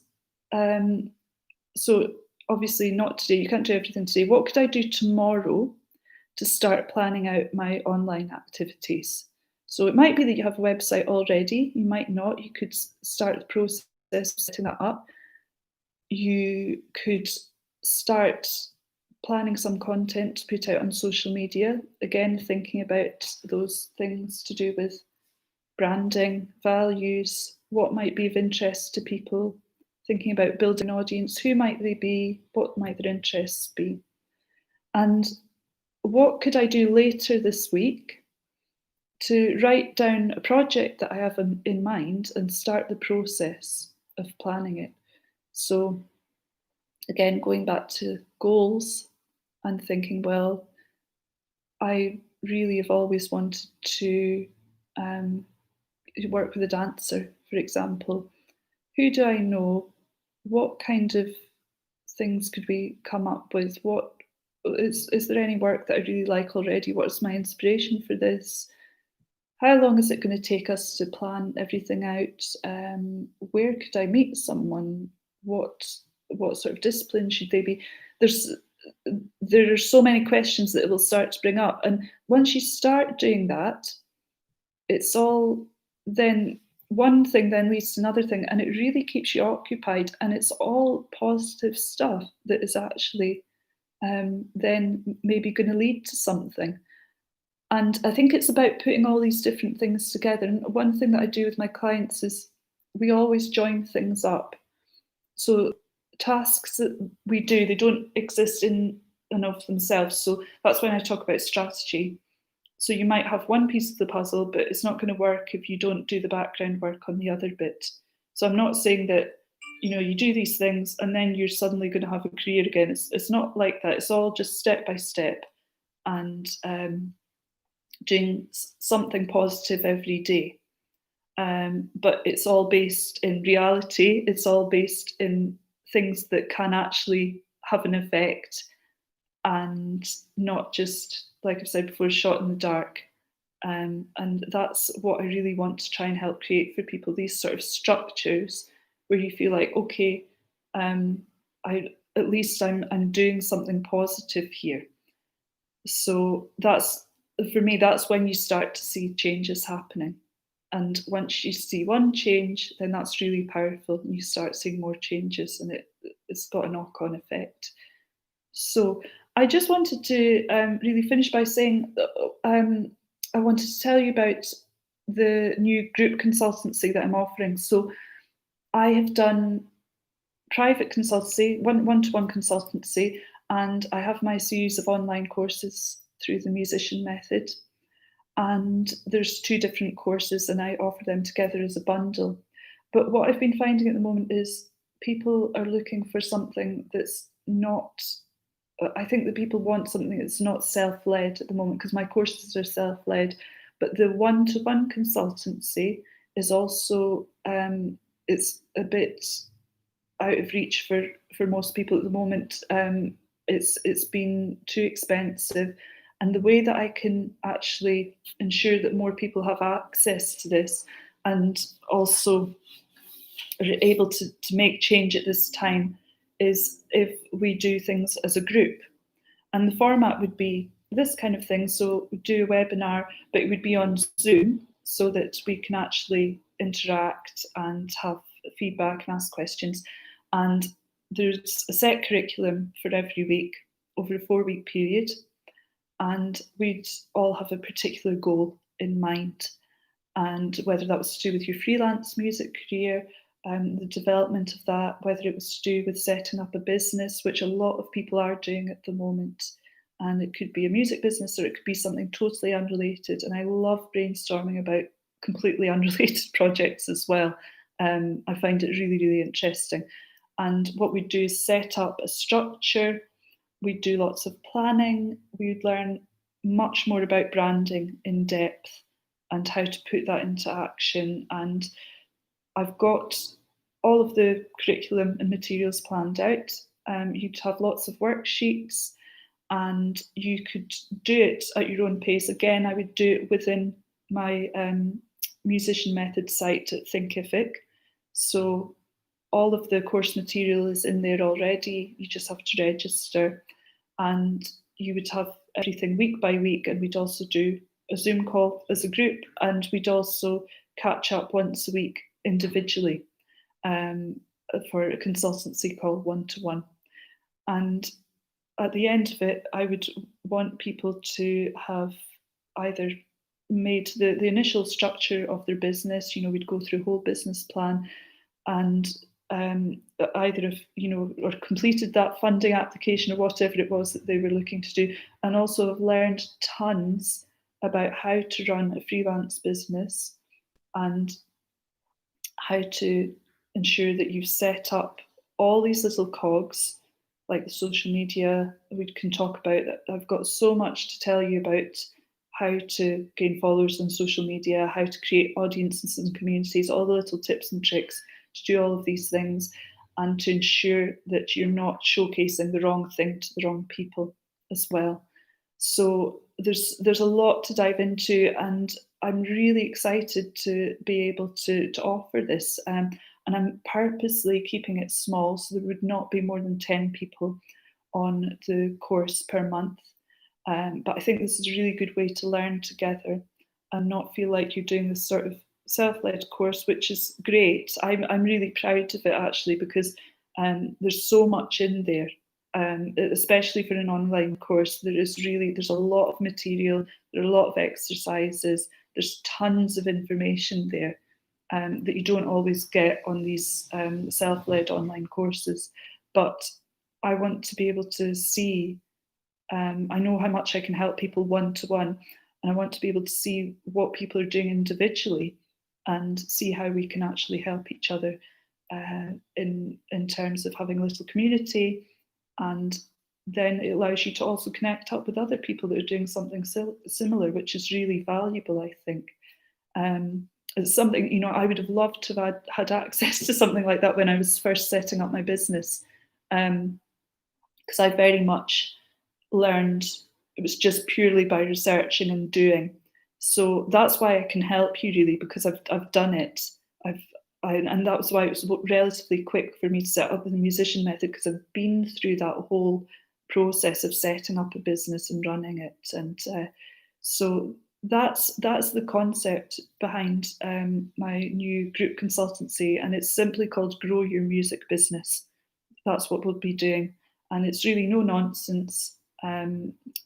so obviously not today, you can't do everything today. What could I do tomorrow to start planning out my online activities? So it might be that you have a website already, you might not. You could start the process of setting that up. You could start planning some content to put out on social media. Again, thinking about those things to do with branding, values, what might be of interest to people, thinking about building an audience, who might they be, what might their interests be, and what could I do later this week to write down a project that I have in mind and start the process of planning it. So again, going back to goals and thinking, well, I really have always wanted to work with a dancer, for example. Who do I know? What kind of things could we come up with? What is there any work that I really like already? What's my inspiration for this? How long is it going to take us to plan everything out? Where could I meet someone? what what sort of discipline should they be? There's there are so many questions that it will start to bring up, and once you start doing that, it's all then one thing then leads to another thing, and it really keeps you occupied, and it's all positive stuff that is actually then maybe going to lead to something. And I think it's about putting all these different things together. And one thing that I do with my clients is we always join things up. So tasks that we do, they don't exist in and of themselves. So that's when I talk about strategy. So you might have one piece of the puzzle, but it's not going to work if you don't do the background work on the other bit. So I'm not saying that you do these things and then you're suddenly going to have a career again. It's not like that. It's all just step by step, and doing something positive every day. But it's all based in reality. It's all based in things that can actually have an effect, and not just, like I said before, shot in the dark. And that's what I really want to try and help create for people, these sort of structures where you feel like, okay, I at least I'm doing something positive here. So that's, for me, that's when you start to see changes happening. And once you see one change, then that's really powerful. And you start seeing more changes, and it's got a knock on effect. So I just wanted to really finish by saying I wanted to tell you about the new group consultancy that I'm offering. So I have done private consultancy, one-to-one consultancy, and I have my series of online courses through the musician method. And there's two different courses, and I offer them together as a bundle. But what I've been finding at the moment is people are looking for something that's not, I think that people want something that's not self-led at the moment, because my courses are self-led. But the one-to-one consultancy is also, it's a bit out of reach for most people at the moment. It's been too expensive, and the way that I can actually ensure that more people have access to this, and also are able to make change at this time, is if we do things as a group. And the format would be this kind of thing. So we do a webinar, but it would be on Zoom so that we can actually interact and have feedback and ask questions. And there's a set curriculum for every week over a 4-week period. And we'd all have a particular goal in mind. And whether that was to do with your freelance music career, the development of that, whether it was to do with setting up a business, which a lot of people are doing at the moment. And it could be a music business, or it could be something totally unrelated. And I love brainstorming about completely unrelated projects as well. I find it really, really interesting. And what we do is set up a structure. We do lots of planning. We'd learn much more about branding in depth and how to put that into action. And I've got all of the curriculum and materials planned out. You'd have lots of worksheets, and you could do it at your own pace. Again, I would do it within my musician method site at Thinkific. So all of the course material is in there already. You just have to register, and you would have everything week by week. And we'd also do a Zoom call as a group, and we'd also catch up once a week individually for a consultancy call one-to-one. And at the end of it, I would want people to have either made the initial structure of their business. We'd go through a whole business plan, and either have, or completed that funding application or whatever it was that they were looking to do, and also have learned tons about how to run a freelance business and how to ensure that you've set up all these little cogs, like the social media. We can talk about that. I've got so much to tell you about how to gain followers on social media, how to create audiences and communities, all the little tips and tricks to do all of these things, and to ensure that you're not showcasing the wrong thing to the wrong people as well. So there's a lot to dive into, and I'm really excited to be able to offer this. and I'm purposely keeping it small, so there would not be more than 10 people on the course per month. But I think this is a really good way to learn together and not feel like you're doing this sort of self-led course, which is great. I'm really proud of it actually, because there's so much in there. Especially for an online course, there's a lot of material, there are a lot of exercises, there's tons of information there that you don't always get on these self-led online courses. But I want to be able to see, I know how much I can help people one-to-one, and I want to be able to see what people are doing individually and see how we can actually help each other in terms of having a little community. And then it allows you to also connect up with other people that are doing something similar, which is really valuable, I think. It's something, you know, I would have loved to have had access to something like that when I was first setting up my business, because I very much learned, it was just purely by researching and doing. So that's why I can help you really, because I've done it. And that was why it was relatively quick for me to set up the musician method, because I've been through that whole process of setting up a business and running it. And so that's the concept behind my new group consultancy, and it's simply called Grow Your Music Business. That's what we'll be doing, and it's really no nonsense,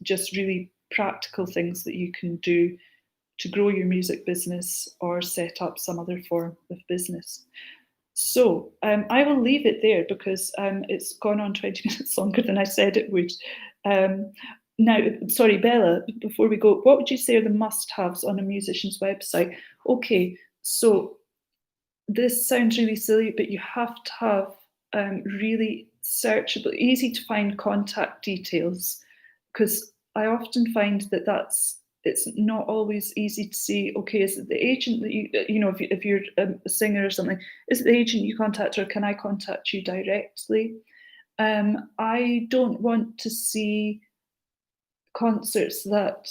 just really practical things that you can do to grow your music business or set up some other form of business. So I will leave it there because it's gone on 20 minutes longer than I said it would. Now, sorry, Bella, before we go, what would you say are the must-haves on a musician's website? Okay, so this sounds really silly, but you have to have really searchable, easy to find contact details, because I often find that it's not always easy to see, okay, is it the agent that you know, if you're a singer or something, is it the agent you contact, or can I contact you directly? I don't want to see concerts that,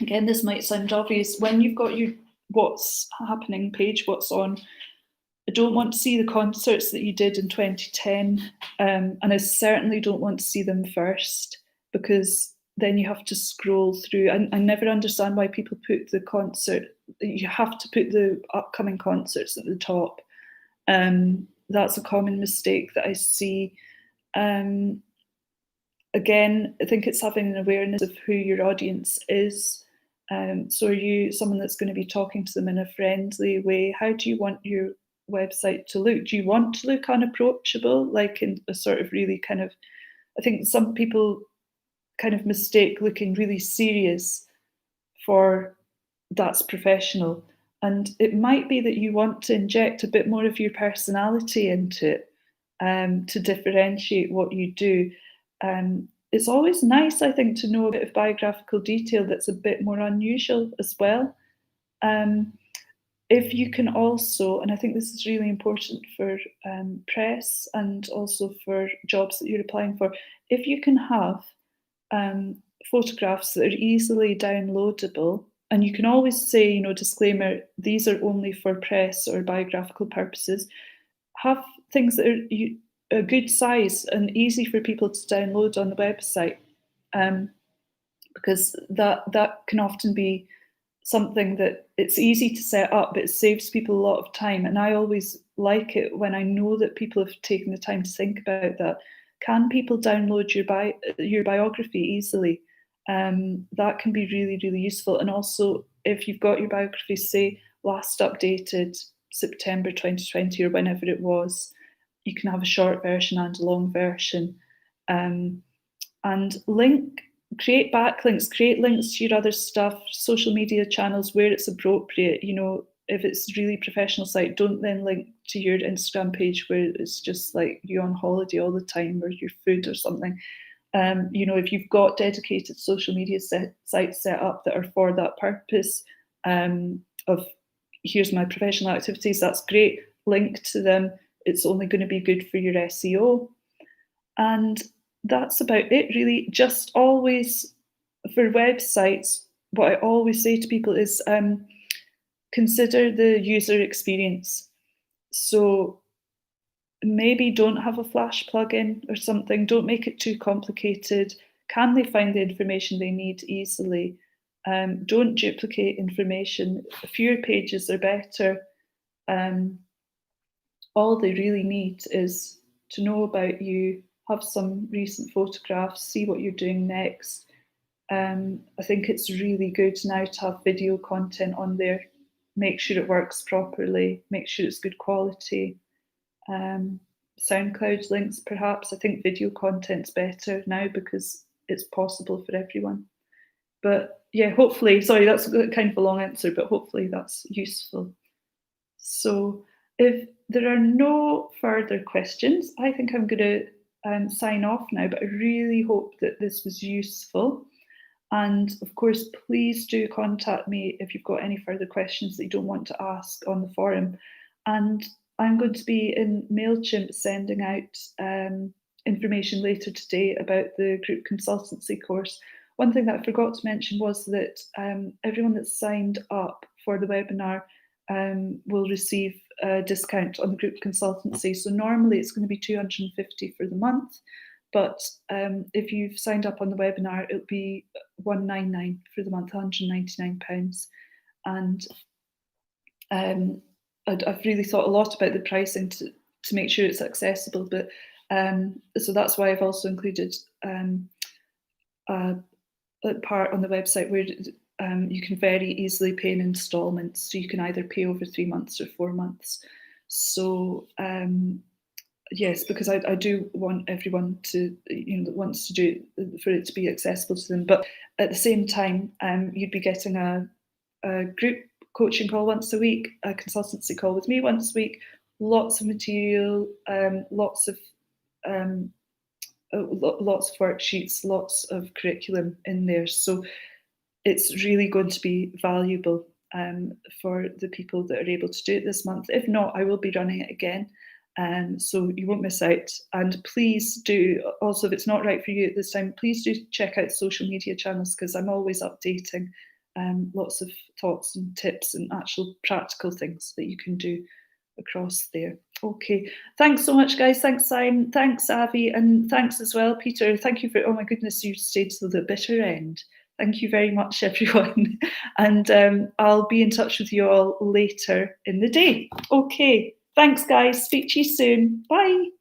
again, this might sound obvious, when you've got your what's happening page, what's on, I don't want to see the concerts that you did in 2010, and I certainly don't want to see them first, because then you have to scroll through. I never understand why people put the concert, you have to put the upcoming concerts at the top. That's a common mistake that I see. Again, I think it's having an awareness of who your audience is. So are you someone that's going to be talking to them in a friendly way? How do you want your website to look? Do you want to look unapproachable, like in a sort of really kind of, I think some people kind of mistake looking really serious for that's professional. And it might be that you want to inject a bit more of your personality into it, to differentiate what you do. It's always nice, I think, to know a bit of biographical detail that's a bit more unusual as well. If you can also, and I think this is really important for press and also for jobs that you're applying for, if you can have photographs that are easily downloadable, and you can always say, you know, disclaimer, these are only for press or biographical purposes, have things that are a good size and easy for people to download on the website, because that can often be something that it's easy to set up, but it saves people a lot of time. And I always like it when I know that people have taken the time to think about that. Can people download your biography easily? That can be really, really useful. And also, if you've got your biography, say, last updated September 2020 or whenever it was, you can have a short version and a long version. And create backlinks, create links to your other stuff, social media channels where it's appropriate. You know, if it's really professional site, don't then link to your Instagram page where it's just like you on holiday all the time, or your food or something. You know, if you've got dedicated social media sites set up that are for that purpose, of here's my professional activities, that's great, link to them. It's only going to be good for your SEO. And that's about it, really. Just always, for websites, what I always say to people is consider the user experience. So maybe don't have a Flash plugin or something. Don't make it too complicated. Can they find the information they need easily? Don't duplicate information. Fewer pages are better. Um, all they really need is to know about you, have some recent photographs, see what you're doing next. I think it's really good now to have video content on there. Make sure it works properly, make sure it's good quality. Um, SoundCloud links, perhaps. I think video content's better now because it's possible for everyone. But yeah, hopefully, sorry, that's kind of a long answer, but hopefully that's useful. So if there are no further questions, I think I'm going to sign off now, but I really hope that this was useful. And of course, please do contact me if you've got any further questions that you don't want to ask on the forum. And I'm going to be in MailChimp sending out information later today about the group consultancy course. One thing that I forgot to mention was that everyone that's signed up for the webinar will receive a discount on the group consultancy. So normally it's going to be $250 for the month. But if you've signed up on the webinar, it'll be $199 for the month, £199. And I've really thought a lot about the pricing to make sure it's accessible. But so that's why I've also included a part on the website where you can very easily pay in instalments. So you can either pay over 3 months or 4 months. So yes, because I do want everyone to, that wants to do it, for it to be accessible to them. But at the same time, you'd be getting a group coaching call once a week, a consultancy call with me once a week, lots of material, lots of worksheets, lots of curriculum in there. So it's really going to be valuable for the people that are able to do it this month. If not, I will be running it again. So you won't miss out. And please do, also, if it's not right for you at this time, please do check out social media channels, because I'm always updating lots of thoughts and tips and actual practical things that you can do across there. Okay, thanks so much, guys. Thanks, Simon. Thanks, Avi. And thanks as well, Peter. Thank you for, oh my goodness, you stayed till the bitter end. Thank you very much, everyone. And I'll be in touch with you all later in the day. Okay, thanks, guys. Speak to you soon. Bye.